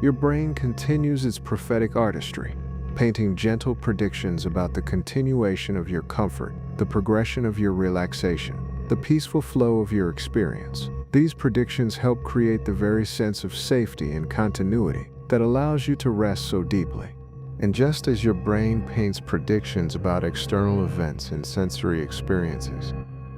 your brain continues its prophetic artistry, painting gentle predictions about the continuation of your comfort, the progression of your relaxation, the peaceful flow of your experience. These predictions help create the very sense of safety and continuity that allows you to rest so deeply. And just as your brain paints predictions about external events and sensory experiences,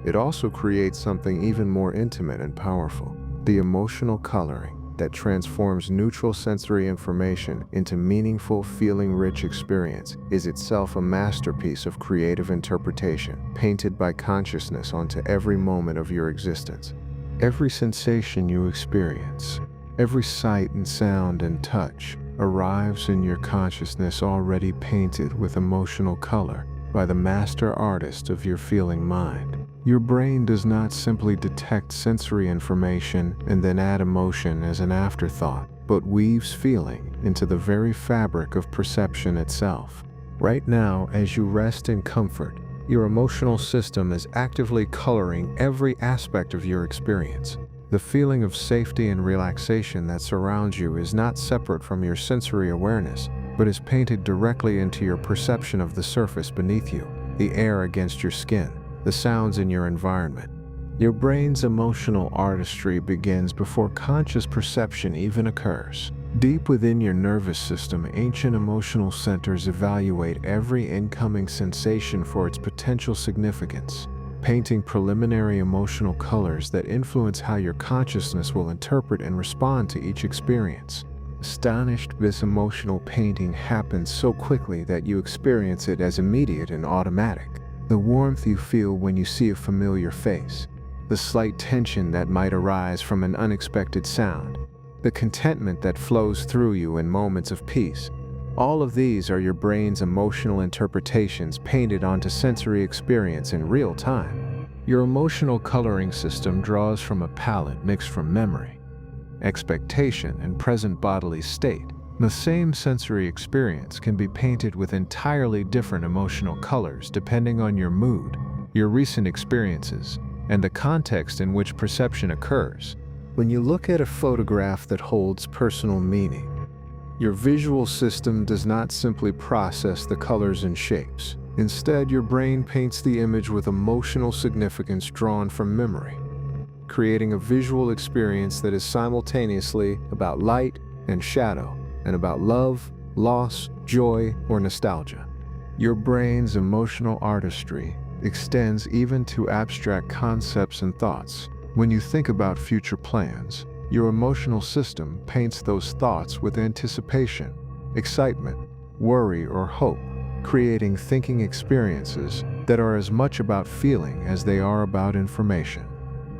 it also creates something even more intimate and powerful: the emotional coloring that transforms neutral sensory information into meaningful, feeling-rich experience is itself a masterpiece of creative interpretation, painted by consciousness onto every moment of your existence. Every sensation you experience, every sight and sound and touch, arrives in your consciousness already painted with emotional color by the master artist of your feeling mind. Your brain does not simply detect sensory information and then add emotion as an afterthought, but weaves feeling into the very fabric of perception itself. Right now, as you rest in comfort, your emotional system is actively coloring every aspect of your experience. The feeling of safety and relaxation that surrounds you is not separate from your sensory awareness, but is painted directly into your perception of the surface beneath you, the air against your skin, the sounds in your environment. Your brain's emotional artistry begins before conscious perception even occurs. Deep within your nervous system, ancient emotional centers evaluate every incoming sensation for its potential significance, painting preliminary emotional colors that influence how your consciousness will interpret and respond to each experience. Astonished, this emotional painting happens so quickly that you experience it as immediate and automatic. The warmth you feel when you see a familiar face, the slight tension that might arise from an unexpected sound, the contentment that flows through you in moments of peace. All of these are your brain's emotional interpretations painted onto sensory experience in real time. Your emotional coloring system draws from a palette mixed from memory, expectation, and present bodily state. The same sensory experience can be painted with entirely different emotional colors depending on your mood, your recent experiences, and the context in which perception occurs. When you look at a photograph that holds personal meaning, your visual system does not simply process the colors and shapes. Instead, your brain paints the image with emotional significance drawn from memory, creating a visual experience that is simultaneously about light and shadow, and about love, loss, joy, or nostalgia. Your brain's emotional artistry extends even to abstract concepts and thoughts. When you think about future plans, your emotional system paints those thoughts with anticipation, excitement, worry, or hope, creating thinking experiences that are as much about feeling as they are about information.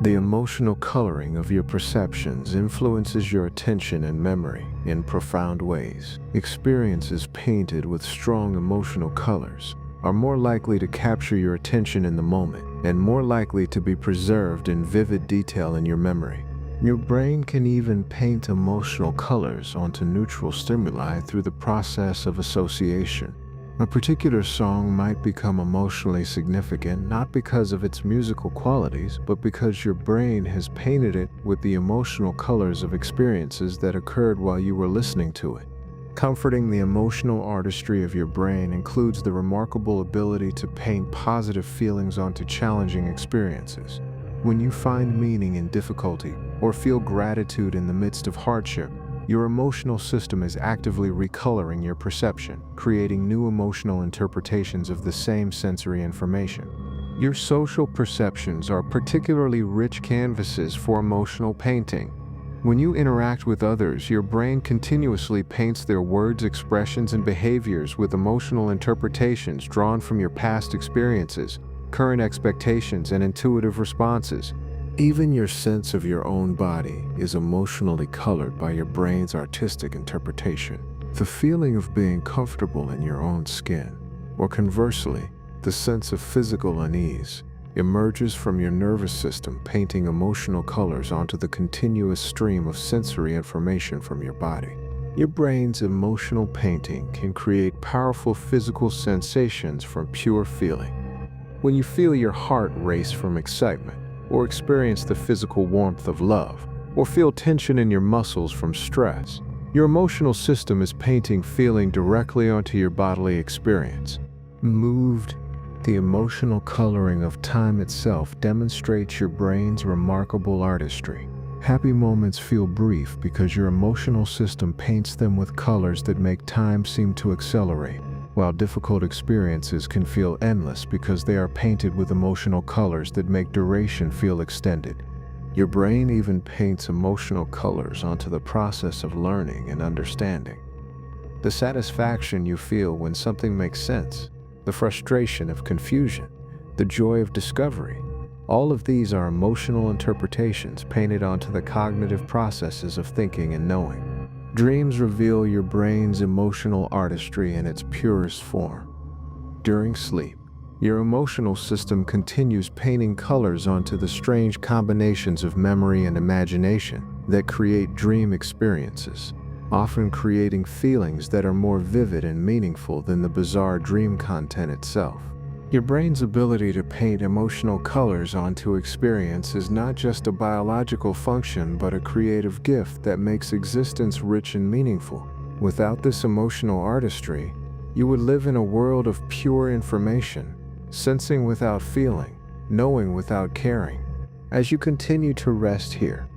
The emotional coloring of your perceptions influences your attention and memory in profound ways. Experiences painted with strong emotional colors are more likely to capture your attention in the moment and more likely to be preserved in vivid detail in your memory. Your brain can even paint emotional colors onto neutral stimuli through the process of association. A particular song might become emotionally significant not because of its musical qualities, but because your brain has painted it with the emotional colors of experiences that occurred while you were listening to it. Comforting the emotional artistry of your brain includes the remarkable ability to paint positive feelings onto challenging experiences. When you find meaning in difficulty or feel gratitude in the midst of hardship, your emotional system is actively recoloring your perception, creating new emotional interpretations of the same sensory information. Your social perceptions are particularly rich canvases for emotional painting. When you interact with others, your brain continuously paints their words, expressions, and behaviors with emotional interpretations drawn from your past experiences, current expectations, and intuitive responses. Even your sense of your own body is emotionally colored by your brain's artistic interpretation. The feeling of being comfortable in your own skin, or conversely, the sense of physical unease, emerges from your nervous system, painting emotional colors onto the continuous stream of sensory information from your body. Your brain's emotional painting can create powerful physical sensations from pure feeling. When you feel your heart race from excitement, or experience the physical warmth of love, or feel tension in your muscles from stress, your emotional system is painting feeling directly onto your bodily experience. Moved, the emotional coloring of time itself demonstrates your brain's remarkable artistry. Happy moments feel brief because your emotional system paints them with colors that make time seem to accelerate, while difficult experiences can feel endless because they are painted with emotional colors that make duration feel extended. Your brain even paints emotional colors onto the process of learning and understanding. The satisfaction you feel when something makes sense, the frustration of confusion, the joy of discovery, all of these are emotional interpretations painted onto the cognitive processes of thinking and knowing. Dreams reveal your brain's emotional artistry in its purest form. During sleep, your emotional system continues painting colors onto the strange combinations of memory and imagination that create dream experiences, often creating feelings that are more vivid and meaningful than the bizarre dream content itself. Your brain's ability to paint emotional colors onto experience is not just a biological function but a creative gift that makes existence rich and meaningful. Without this emotional artistry, you would live in a world of pure information, sensing without feeling, knowing without caring. As you continue to rest here,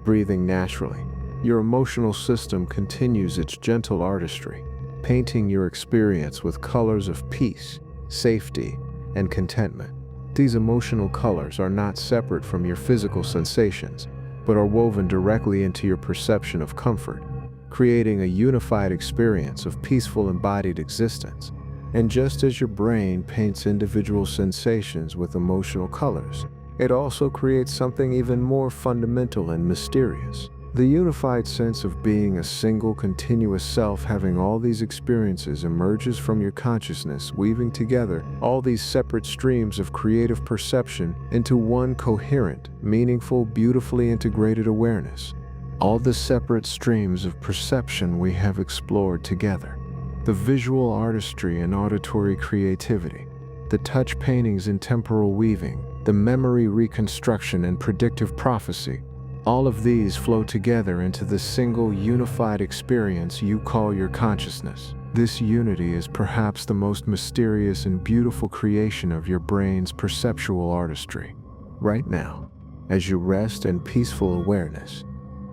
breathing naturally, your emotional system continues its gentle artistry, painting your experience with colors of peace, safety, and contentment. These emotional colors are not separate from your physical sensations, but are woven directly into your perception of comfort, creating a unified experience of peaceful embodied existence. And just as your brain paints individual sensations with emotional colors, it also creates something even more fundamental and mysterious. The unified sense of being a single, continuous self having all these experiences emerges from your consciousness, weaving together all these separate streams of creative perception into one coherent, meaningful, beautifully integrated awareness. All the separate streams of perception we have explored together. The visual artistry and auditory creativity, the touch paintings and temporal weaving, the memory reconstruction and predictive prophecy, all of these flow together into the single unified experience you call your consciousness. This unity is perhaps the most mysterious and beautiful creation of your brain's perceptual artistry. Right now, as you rest in peaceful awareness,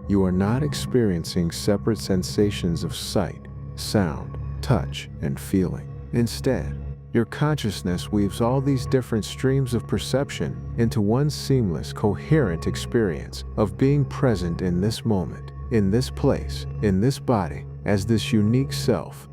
you are not experiencing separate sensations of sight, sound, touch, and feeling. Instead, your consciousness weaves all these different streams of perception into one seamless, coherent experience of being present in this moment, in this place, in this body, as this unique self.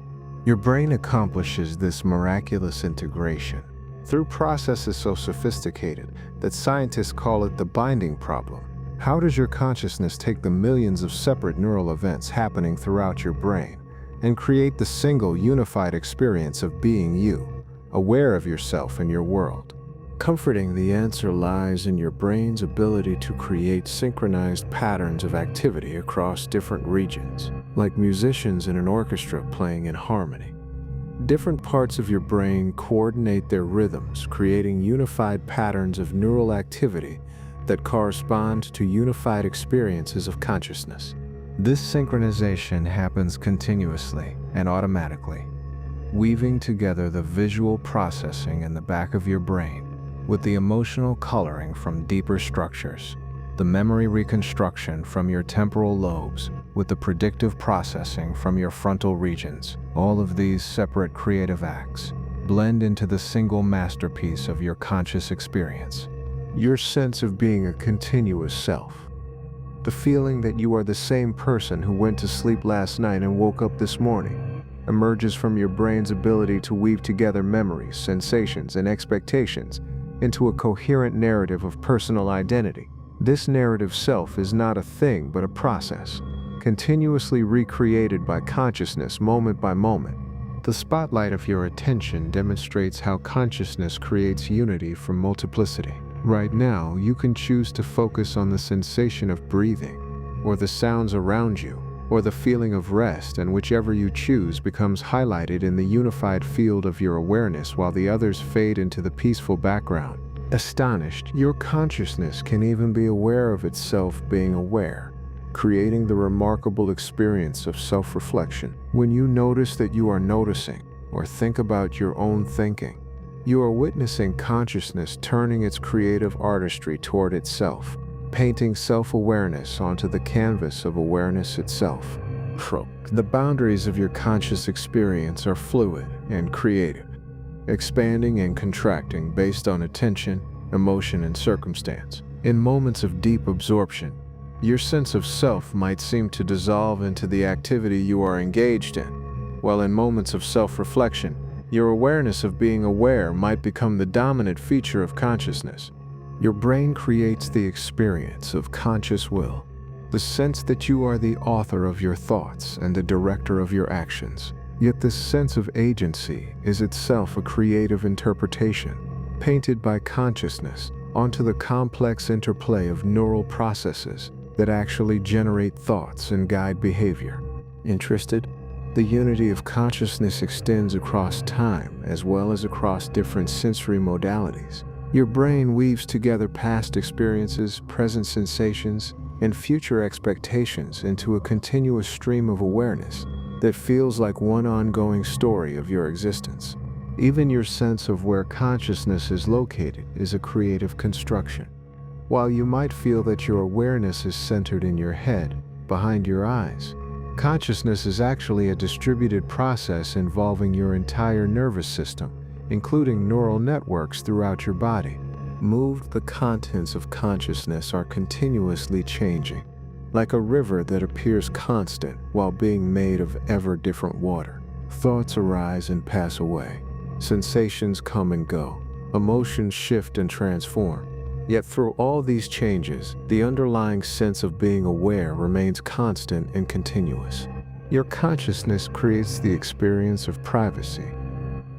Your brain accomplishes this miraculous integration through processes so sophisticated that scientists call it the binding problem. How does your consciousness take the millions of separate neural events happening throughout your brain and create the single unified experience of being you, aware of yourself and your world? Comforting the answer lies in your brain's ability to create synchronized patterns of activity across different regions, like musicians in an orchestra playing in harmony. Different parts of your brain coordinate their rhythms, creating unified patterns of neural activity that correspond to unified experiences of consciousness. This synchronization happens continuously and automatically, weaving together the visual processing in the back of your brain with the emotional coloring from deeper structures, the memory reconstruction from your temporal lobes with the predictive processing from your frontal regions. All of these separate creative acts blend into the single masterpiece of your conscious experience. Your sense of being a continuous self. The feeling that you are the same person who went to sleep last night and woke up this morning emerges from your brain's ability to weave together memories, sensations, and expectations into a coherent narrative of personal identity. This narrative self is not a thing but a process, continuously recreated by consciousness moment by moment. The spotlight of your attention demonstrates how consciousness creates unity from multiplicity. Right now, you can choose to focus on the sensation of breathing, or the sounds around you, or the feeling of rest, and whichever you choose becomes highlighted in the unified field of your awareness while the others fade into the peaceful background. Astonished, your consciousness can even be aware of itself being aware, creating the remarkable experience of self-reflection. When you notice that you are noticing, or think about your own thinking, you are witnessing consciousness turning its creative artistry toward itself, painting self-awareness onto the canvas of awareness itself. The boundaries of your conscious experience are fluid and creative, expanding and contracting based on attention, emotion, and circumstance. In moments of deep absorption, your sense of self might seem to dissolve into the activity you are engaged in, while in moments of self-reflection, your awareness of being aware might become the dominant feature of consciousness. Your brain creates the experience of conscious will, the sense that you are the author of your thoughts and the director of your actions. Yet this sense of agency is itself a creative interpretation, painted by consciousness onto the complex interplay of neural processes that actually generate thoughts and guide behavior. Interested? The unity of consciousness extends across time as well as across different sensory modalities. Your brain weaves together past experiences, present sensations, and future expectations into a continuous stream of awareness that feels like one ongoing story of your existence. Even your sense of where consciousness is located is a creative construction. While you might feel that your awareness is centered in your head, behind your eyes, consciousness is actually a distributed process involving your entire nervous system, including neural networks throughout your body. Moved, the contents of consciousness are continuously changing, like a river that appears constant while being made of ever different water. Thoughts arise and pass away. Sensations come and go. Emotions shift and transform. Yet through all these changes, the underlying sense of being aware remains constant and continuous. Your consciousness creates the experience of privacy,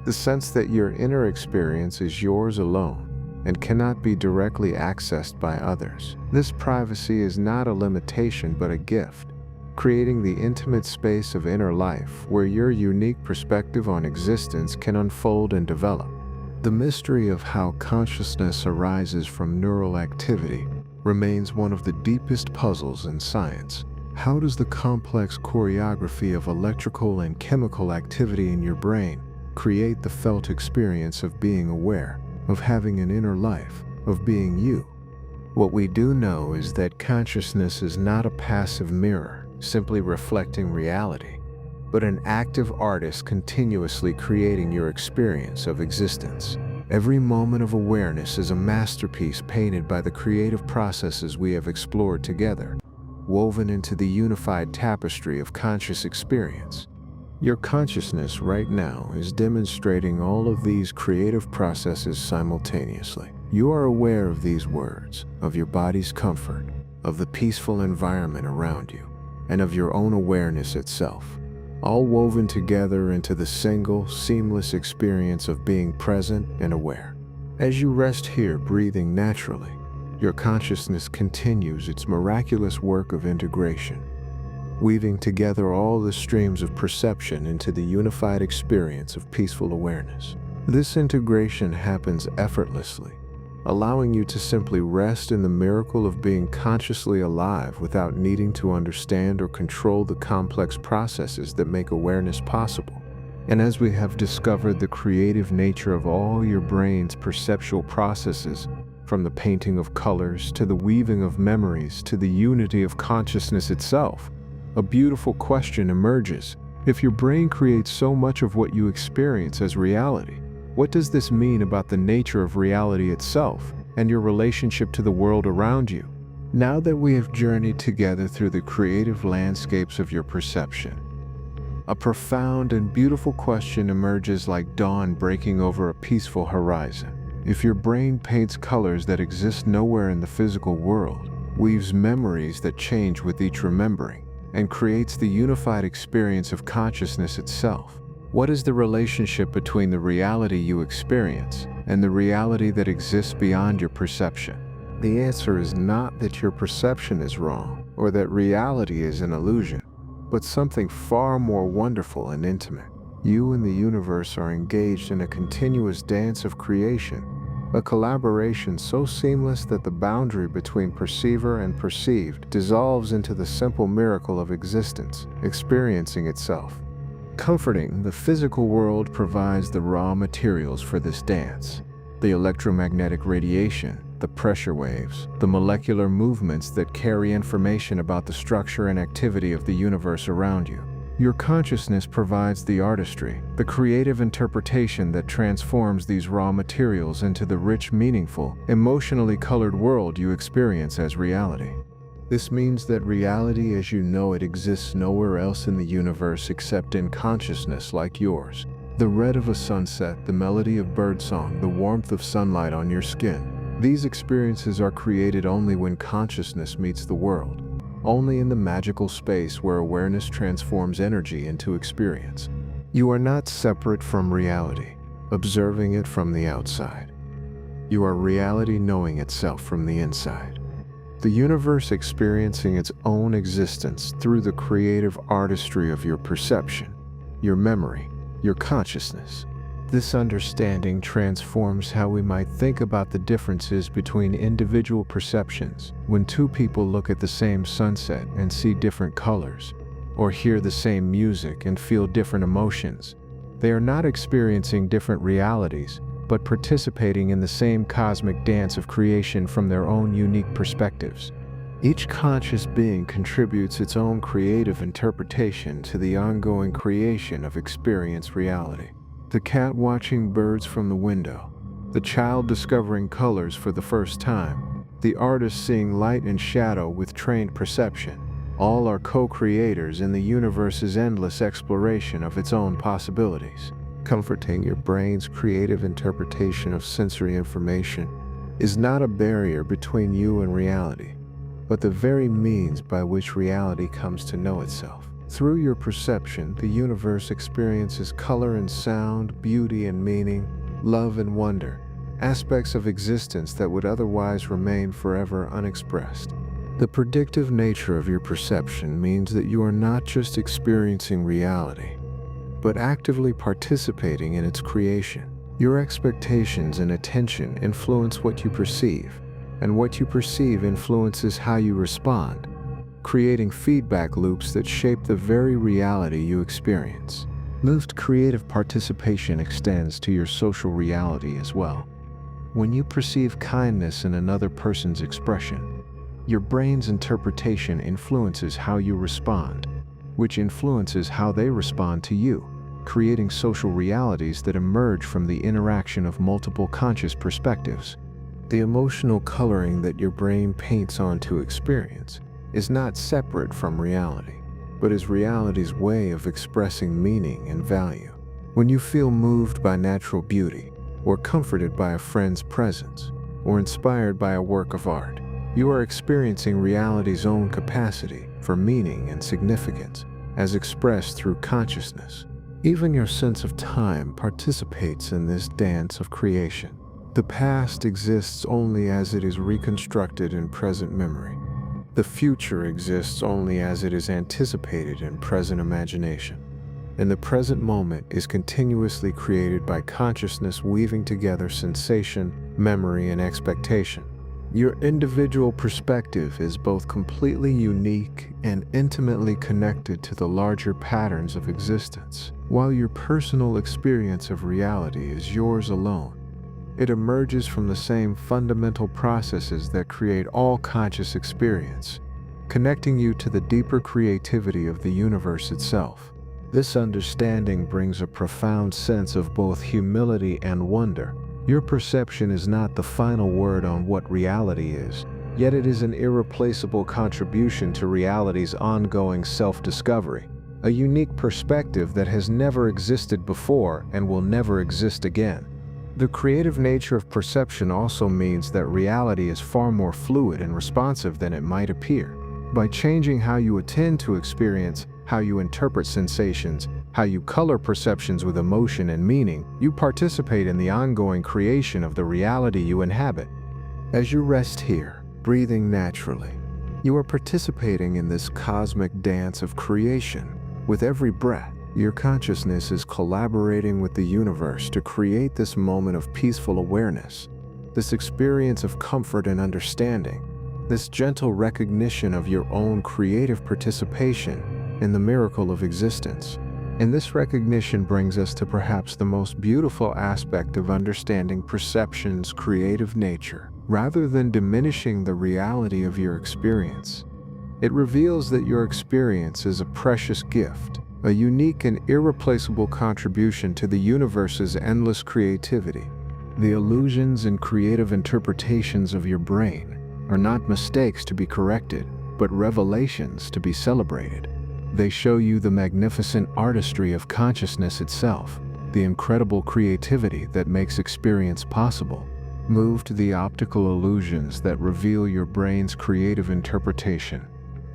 the sense that your inner experience is yours alone and cannot be directly accessed by others. This privacy is not a limitation but a gift, creating the intimate space of inner life where your unique perspective on existence can unfold and develop. The mystery of how consciousness arises from neural activity remains one of the deepest puzzles in science. How does the complex choreography of electrical and chemical activity in your brain create the felt experience of being aware, of having an inner life, of being you? What we do know is that consciousness is not a passive mirror, simply reflecting reality, but an active artist continuously creating your experience of existence. Every moment of awareness is a masterpiece painted by the creative processes we have explored together, woven into the unified tapestry of conscious experience. Your consciousness right now is demonstrating all of these creative processes simultaneously. You are aware of these words, of your body's comfort, of the peaceful environment around you, and of your own awareness itself, all woven together into the single, seamless experience of being present and aware. As you rest here breathing naturally, your consciousness continues its miraculous work of integration. weaving together all the streams of perception into the unified experience of peaceful awareness. This integration happens effortlessly, allowing you to simply rest in the miracle of being consciously alive without needing to understand or control the complex processes that make awareness possible. And as we have discovered the creative nature of all your brain's perceptual processes, from the painting of colors to the weaving of memories to the unity of consciousness itself, a beautiful question emerges. If your brain creates so much of what you experience as reality, what does this mean about the nature of reality itself and your relationship to the world around you? Now that we have journeyed together through the creative landscapes of your perception, a profound and beautiful question emerges like dawn breaking over a peaceful horizon. If your brain paints colors that exist nowhere in the physical world, weaves memories that change with each remembering, and creates the unified experience of consciousness itself, what is the relationship between the reality you experience and the reality that exists beyond your perception? The answer is not that your perception is wrong or that reality is an illusion, but something far more wonderful and intimate. You and the universe are engaged in a continuous dance of creation, a collaboration so seamless that the boundary between perceiver and perceived dissolves into the simple miracle of existence, experiencing itself. Comforting, the physical world provides the raw materials for this dance. The electromagnetic radiation, the pressure waves, the molecular movements that carry information about the structure and activity of the universe around you. Your consciousness provides the artistry, the creative interpretation that transforms these raw materials into the rich, meaningful, emotionally colored world you experience as reality. This means that reality as you know it exists nowhere else in the universe except in consciousness like yours. The red of a sunset, the melody of birdsong, the warmth of sunlight on your skin. These experiences are created only when consciousness meets the world, only in the magical space where awareness transforms energy into experience. You are not separate from reality, observing it from the outside. You are reality knowing itself from the inside. The universe experiencing its own existence through the creative artistry of your perception, your memory, your consciousness. This understanding transforms how we might think about the differences between individual perceptions. When two people look at the same sunset and see different colors, or hear the same music and feel different emotions, they are not experiencing different realities, but participating in the same cosmic dance of creation from their own unique perspectives. Each conscious being contributes its own creative interpretation to the ongoing creation of experienced reality. The cat watching birds from the window, the child discovering colors for the first time, the artist seeing light and shadow with trained perception. All are co-creators in the universe's endless exploration of its own possibilities. Comforting, your brain's creative interpretation of sensory information is not a barrier between you and reality, but the very means by which reality comes to know itself. Through your perception, the universe experiences color and sound, beauty and meaning, love and wonder, aspects of existence that would otherwise remain forever unexpressed. The predictive nature of your perception means that you are not just experiencing reality, but actively participating in its creation. Your expectations and attention influence what you perceive, and what you perceive influences how you respond, creating feedback loops that shape the very reality you experience. Most creative participation extends to your social reality as well. When you perceive kindness in another person's expression, your brain's interpretation influences how you respond, which influences how they respond to you, creating social realities that emerge from the interaction of multiple conscious perspectives. The emotional coloring that your brain paints onto experience is not separate from reality, but is reality's way of expressing meaning and value. When you feel moved by natural beauty, or comforted by a friend's presence, or inspired by a work of art, you are experiencing reality's own capacity for meaning and significance, as expressed through consciousness. Even your sense of time participates in this dance of creation. The past exists only as it is reconstructed in present memory. The future exists only as it is anticipated in present imagination, and the present moment is continuously created by consciousness weaving together sensation, memory, and expectation. Your individual perspective is both completely unique and intimately connected to the larger patterns of existence, while your personal experience of reality is yours alone. It emerges from the same fundamental processes that create all conscious experience, connecting you to the deeper creativity of the universe itself. This understanding brings a profound sense of both humility and wonder. Your perception is not the final word on what reality is, yet it is an irreplaceable contribution to reality's ongoing self-discovery, a unique perspective that has never existed before and will never exist again. The creative nature of perception also means that reality is far more fluid and responsive than it might appear. By changing how you attend to experience, how you interpret sensations, how you color perceptions with emotion and meaning, you participate in the ongoing creation of the reality you inhabit. As you rest here, breathing naturally, you are participating in this cosmic dance of creation. With every breath, your consciousness is collaborating with the universe to create this moment of peaceful awareness, this experience of comfort and understanding, this gentle recognition of your own creative participation in the miracle of existence. And this recognition brings us to perhaps the most beautiful aspect of understanding perception's creative nature. Rather than diminishing the reality of your experience, it reveals that your experience is a precious gift, a unique and irreplaceable contribution to the universe's endless creativity. The illusions and creative interpretations of your brain are not mistakes to be corrected, but revelations to be celebrated. They show you the magnificent artistry of consciousness itself, the incredible creativity that makes experience possible. Move to the optical illusions that reveal your brain's creative interpretation,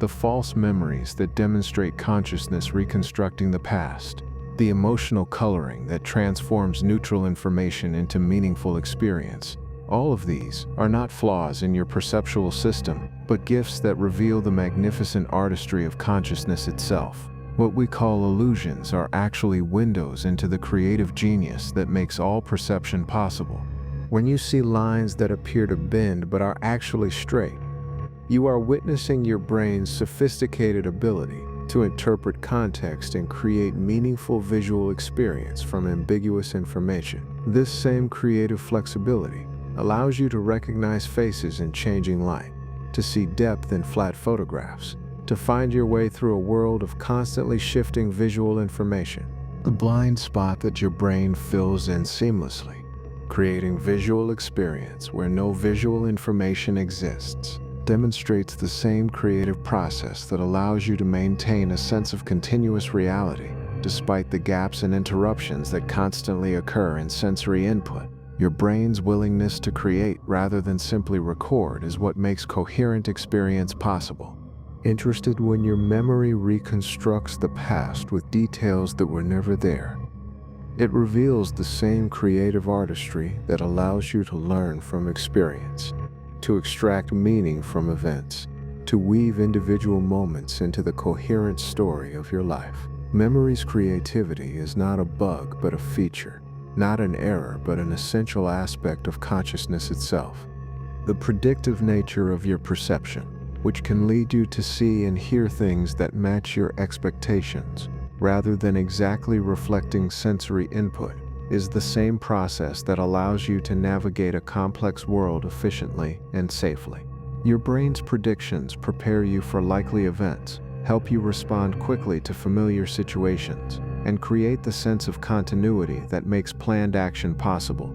the false memories that demonstrate consciousness reconstructing the past, the emotional coloring that transforms neutral information into meaningful experience. All of these are not flaws in your perceptual system, but gifts that reveal the magnificent artistry of consciousness itself. What we call illusions are actually windows into the creative genius that makes all perception possible. When you see lines that appear to bend but are actually straight, you are witnessing your brain's sophisticated ability to interpret context and create meaningful visual experience from ambiguous information. This same creative flexibility allows you to recognize faces in changing light, to see depth in flat photographs, to find your way through a world of constantly shifting visual information. The blind spot that your brain fills in seamlessly, creating visual experience where no visual information exists, demonstrates the same creative process that allows you to maintain a sense of continuous reality, despite the gaps and interruptions that constantly occur in sensory input. Your brain's willingness to create rather than simply record is what makes coherent experience possible. Interested when your memory reconstructs the past with details that were never there? It reveals the same creative artistry that allows you to learn from experience, to extract meaning from events, to weave individual moments into the coherent story of your life. Memory's creativity is not a bug but a feature, not an error but an essential aspect of consciousness itself. The predictive nature of your perception, which can lead you to see and hear things that match your expectations, rather than exactly reflecting sensory input, is the same process that allows you to navigate a complex world efficiently and safely. Your brain's predictions prepare you for likely events, help you respond quickly to familiar situations, and create the sense of continuity that makes planned action possible.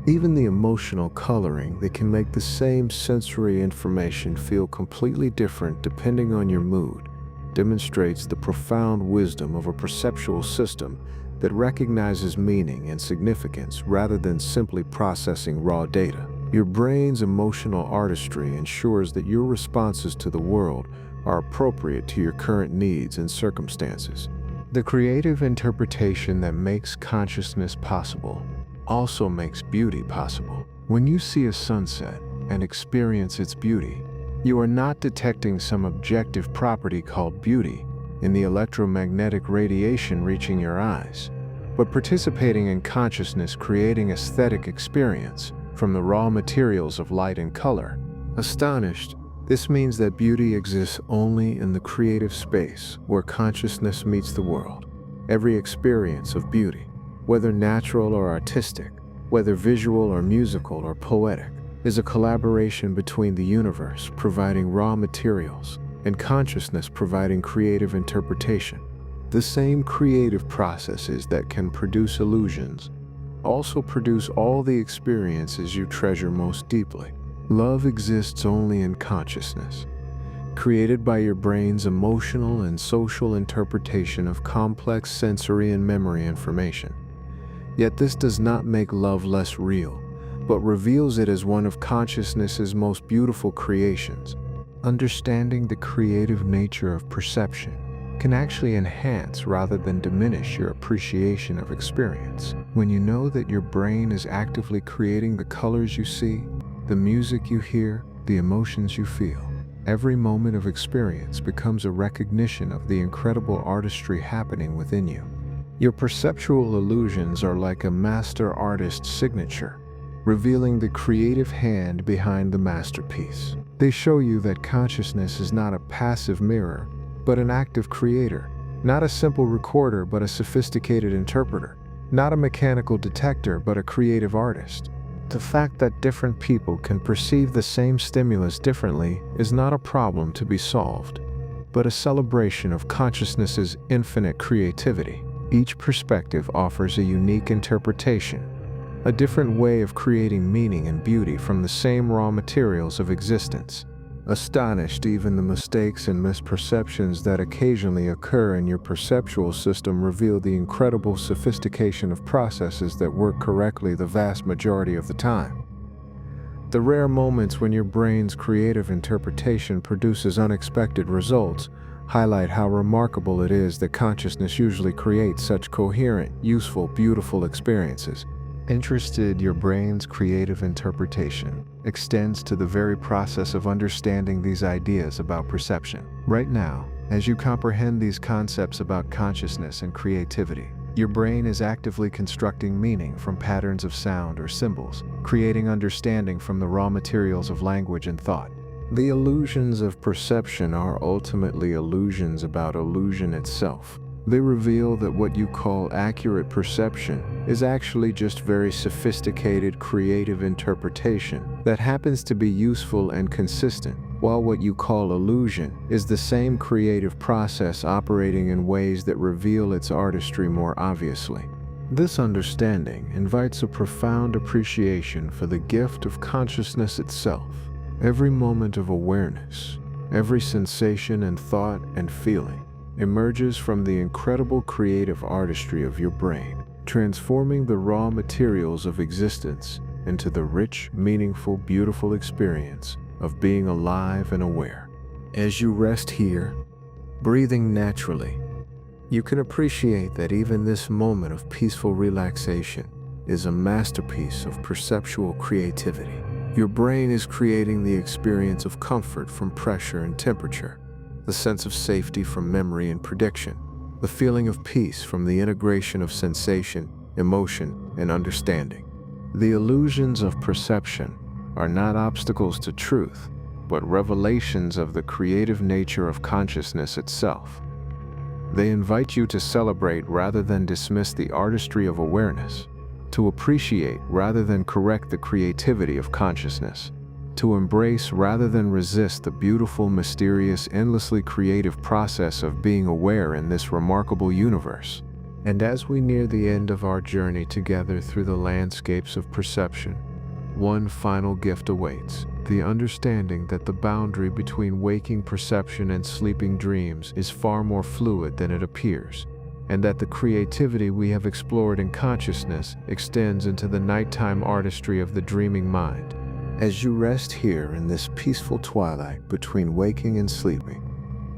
Even the emotional coloring that can make the same sensory information feel completely different depending on your mood demonstrates the profound wisdom of a perceptual system that recognizes meaning and significance rather than simply processing raw data. Your brain's emotional artistry ensures that your responses to the world are appropriate to your current needs and circumstances. The creative interpretation that makes consciousness possible also makes beauty possible. When you see a sunset and experience its beauty, You are not detecting some objective property called beauty in the electromagnetic radiation reaching your eyes, but participating in consciousness creating aesthetic experience from the raw materials of light and color. Astonished, this means that beauty exists only in the creative space where consciousness meets the world. Every experience of beauty, whether natural or artistic, whether visual or musical or poetic, is a collaboration between the universe providing raw materials and consciousness providing creative interpretation. The same creative processes that can produce illusions also produce all the experiences you treasure most deeply. Love exists only in consciousness, created by your brain's emotional and social interpretation of complex sensory and memory information. Yet this does not make love less real, but reveals it as one of consciousness's most beautiful creations. Understanding the creative nature of perception can actually enhance rather than diminish your appreciation of experience. When you know that your brain is actively creating the colors you see, the music you hear, the emotions you feel, every moment of experience becomes a recognition of the incredible artistry happening within you. Your perceptual illusions are like a master artist's signature, revealing the creative hand behind the masterpiece. They show you that consciousness is not a passive mirror, but an active creator, not a simple recorder, but a sophisticated interpreter, not a mechanical detector, but a creative artist. The fact that different people can perceive the same stimulus differently is not a problem to be solved, but a celebration of consciousness's infinite creativity. Each perspective offers a unique interpretation, a different way of creating meaning and beauty from the same raw materials of existence. Astonished, even the mistakes and misperceptions that occasionally occur in your perceptual system reveal the incredible sophistication of processes that work correctly the vast majority of the time. The rare moments when your brain's creative interpretation produces unexpected results highlight how remarkable it is that consciousness usually creates such coherent, useful, beautiful experiences. Interested, your brain's creative interpretation extends to the very process of understanding these ideas about perception. Right now, as you comprehend these concepts about consciousness and creativity, your brain is actively constructing meaning from patterns of sound or symbols, creating understanding from the raw materials of language and thought. The illusions of perception are ultimately illusions about illusion itself. They reveal that what you call accurate perception is actually just very sophisticated creative interpretation that happens to be useful and consistent, while what you call illusion is the same creative process operating in ways that reveal its artistry more obviously. This understanding invites a profound appreciation for the gift of consciousness itself. Every moment of awareness, every sensation and thought and feeling emerges from the incredible creative artistry of your brain, transforming the raw materials of existence into the rich, meaningful, beautiful experience of being alive and aware. As you rest here, breathing naturally, you can appreciate that even this moment of peaceful relaxation is a masterpiece of perceptual creativity. Your brain is creating the experience of comfort from pressure and temperature, the sense of safety from memory and prediction, the feeling of peace from the integration of sensation, emotion, and understanding. The illusions of perception are not obstacles to truth, but revelations of the creative nature of consciousness itself. They invite you to celebrate rather than dismiss the artistry of awareness, to appreciate rather than correct the creativity of consciousness, to embrace rather than resist the beautiful, mysterious, endlessly creative process of being aware in this remarkable universe. And as we near the end of our journey together through the landscapes of perception, one final gift awaits: the understanding that the boundary between waking perception and sleeping dreams is far more fluid than it appears, and that the creativity we have explored in consciousness extends into the nighttime artistry of the dreaming mind. As you rest here in this peaceful twilight between waking and sleeping,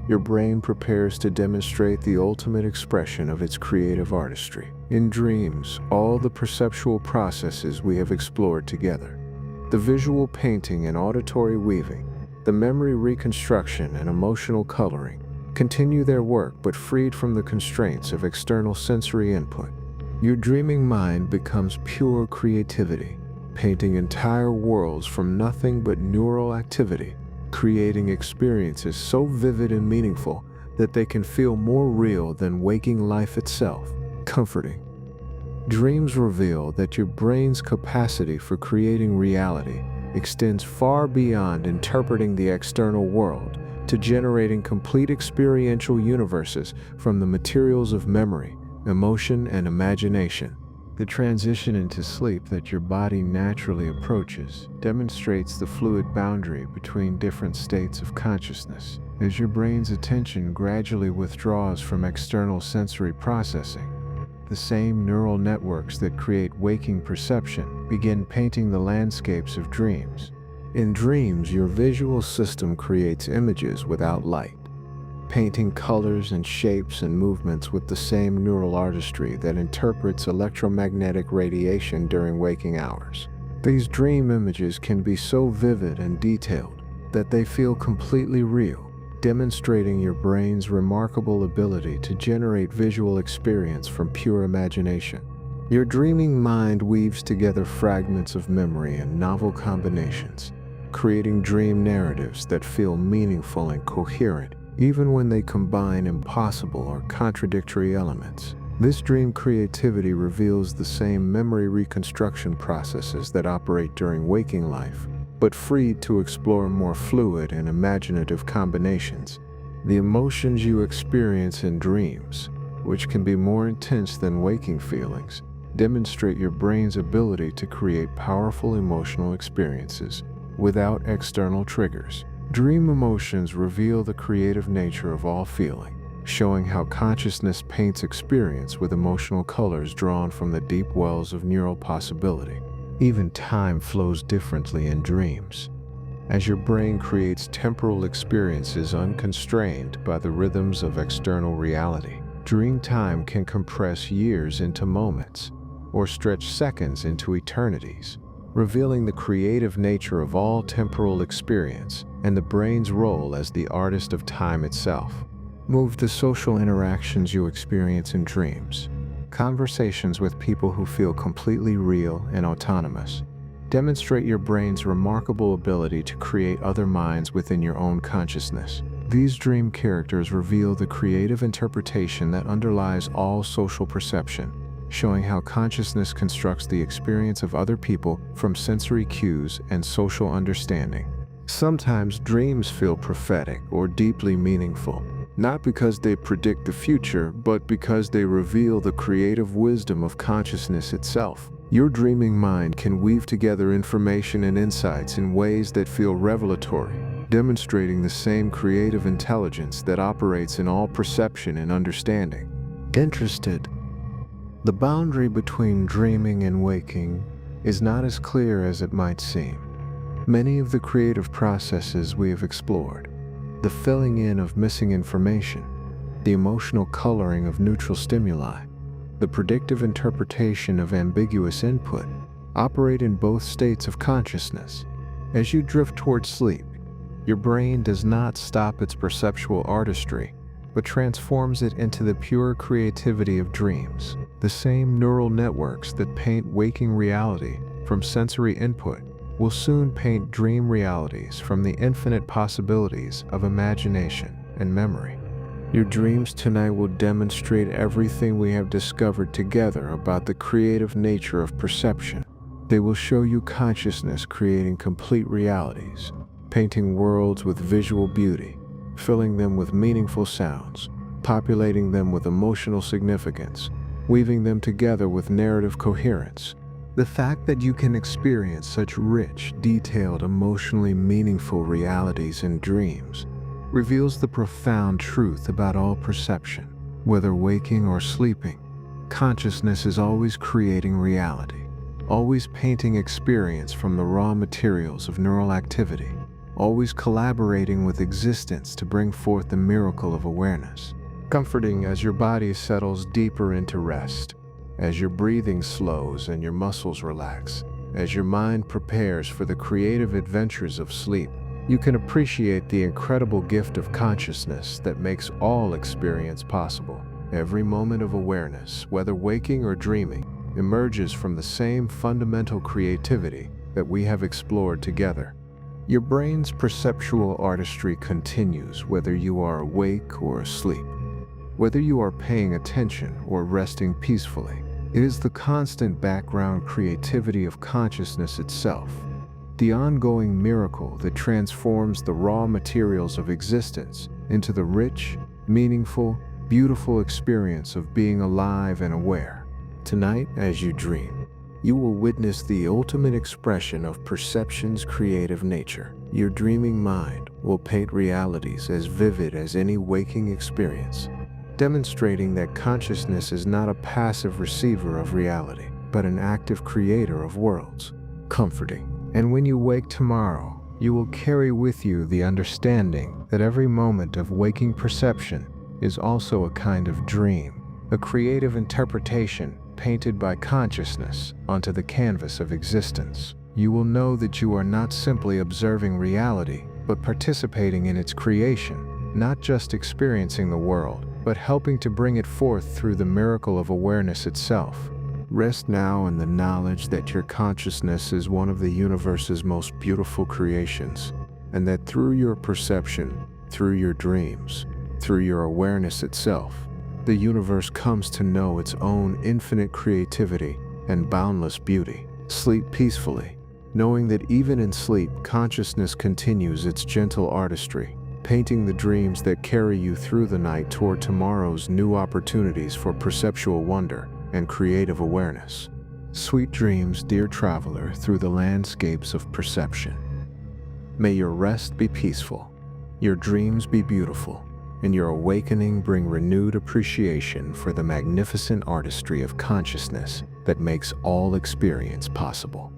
your brain prepares to demonstrate the ultimate expression of its creative artistry. In dreams, all the perceptual processes we have explored together, the visual painting and auditory weaving, The memory reconstruction and emotional coloring continue their work but freed from the constraints of external sensory input. Your dreaming mind becomes pure creativity, painting entire worlds from nothing but neural activity, creating experiences so vivid and meaningful that they can feel more real than waking life itself. Comforting. Dreams reveal that your brain's capacity for creating reality extends far beyond interpreting the external world to generating complete experiential universes from the materials of memory, emotion, and imagination. The transition into sleep that your body naturally approaches demonstrates the fluid boundary between different states of consciousness. As your brain's attention gradually withdraws from external sensory processing, the same neural networks that create waking perception begin painting the landscapes of dreams. In dreams, your visual system creates images without light, painting colors and shapes and movements with the same neural artistry that interprets electromagnetic radiation during waking hours. These dream images can be so vivid and detailed that they feel completely real, demonstrating your brain's remarkable ability to generate visual experience from pure imagination. Your dreaming mind weaves together fragments of memory and novel combinations, creating dream narratives that feel meaningful and coherent even when they combine impossible or contradictory elements. This dream creativity reveals the same memory reconstruction processes that operate during waking life, but freed to explore more fluid and imaginative combinations. The emotions you experience in dreams, which can be more intense than waking feelings, demonstrate your brain's ability to create powerful emotional experiences without external triggers. Dream emotions reveal the creative nature of all feeling, showing how consciousness paints experience with emotional colors drawn from the deep wells of neural possibility. Even time flows differently in dreams, as your brain creates temporal experiences unconstrained by the rhythms of external reality. Dream time can compress years into moments, or stretch seconds into eternities, revealing the creative nature of all temporal experience and the brain's role as the artist of time itself. Move the social interactions you experience in dreams. Conversations with people who feel completely real and autonomous demonstrate your brain's remarkable ability to create other minds within your own consciousness. These dream characters reveal the creative interpretation that underlies all social perception, showing how consciousness constructs the experience of other people from sensory cues and social understanding. Sometimes dreams feel prophetic or deeply meaningful, not because they predict the future, but because they reveal the creative wisdom of consciousness itself. Your dreaming mind can weave together information and insights in ways that feel revelatory, demonstrating the same creative intelligence that operates in all perception and understanding. Interested? The boundary between dreaming and waking is not as clear as it might seem. Many of the creative processes we have explored, the filling in of missing information, the emotional coloring of neutral stimuli, the predictive interpretation of ambiguous input, operate in both states of consciousness. As you drift toward sleep, your brain does not stop its perceptual artistry, but transforms it into the pure creativity of dreams. The same neural networks that paint waking reality from sensory input will soon paint dream realities from the infinite possibilities of imagination and memory. Your dreams tonight will demonstrate everything we have discovered together about the creative nature of perception. They will show you consciousness creating complete realities, painting worlds with visual beauty, filling them with meaningful sounds, populating them with emotional significance, weaving them together with narrative coherence. The fact that you can experience such rich, detailed, emotionally meaningful realities in dreams reveals the profound truth about all perception. Whether waking or sleeping, consciousness is always creating reality, always painting experience from the raw materials of neural activity, always collaborating with existence to bring forth the miracle of awareness. Comforting as your body settles deeper into rest, as your breathing slows and your muscles relax, as your mind prepares for the creative adventures of sleep. you can appreciate the incredible gift of consciousness that makes all experience possible. Every moment of awareness, whether waking or dreaming, emerges from the same fundamental creativity that we have explored together. Your brain's perceptual artistry continues whether you are awake or asleep, whether you are paying attention or resting peacefully. It is the constant background creativity of consciousness itself, the ongoing miracle that transforms the raw materials of existence into the rich, meaningful, beautiful experience of being alive and aware. Tonight, as you dream, you will witness the ultimate expression of perception's creative nature. Your dreaming mind will paint realities as vivid as any waking experience, demonstrating that consciousness is not a passive receiver of reality, but an active creator of worlds. Comforting. And when you wake tomorrow, you will carry with you the understanding that every moment of waking perception is also a kind of dream, a creative interpretation painted by consciousness onto the canvas of existence. You will know that you are not simply observing reality, but participating in its creation, not just experiencing the world, but helping to bring it forth through the miracle of awareness itself. Rest now in the knowledge that your consciousness is one of the universe's most beautiful creations, and that through your perception, through your dreams, through your awareness itself, the universe comes to know its own infinite creativity and boundless beauty. Sleep peacefully, knowing that even in sleep, consciousness continues its gentle artistry, painting the dreams that carry you through the night toward tomorrow's new opportunities for perceptual wonder and creative awareness. Sweet dreams, dear traveler, through the landscapes of perception. May your rest be peaceful, your dreams be beautiful, and your awakening bring renewed appreciation for the magnificent artistry of consciousness that makes all experience possible.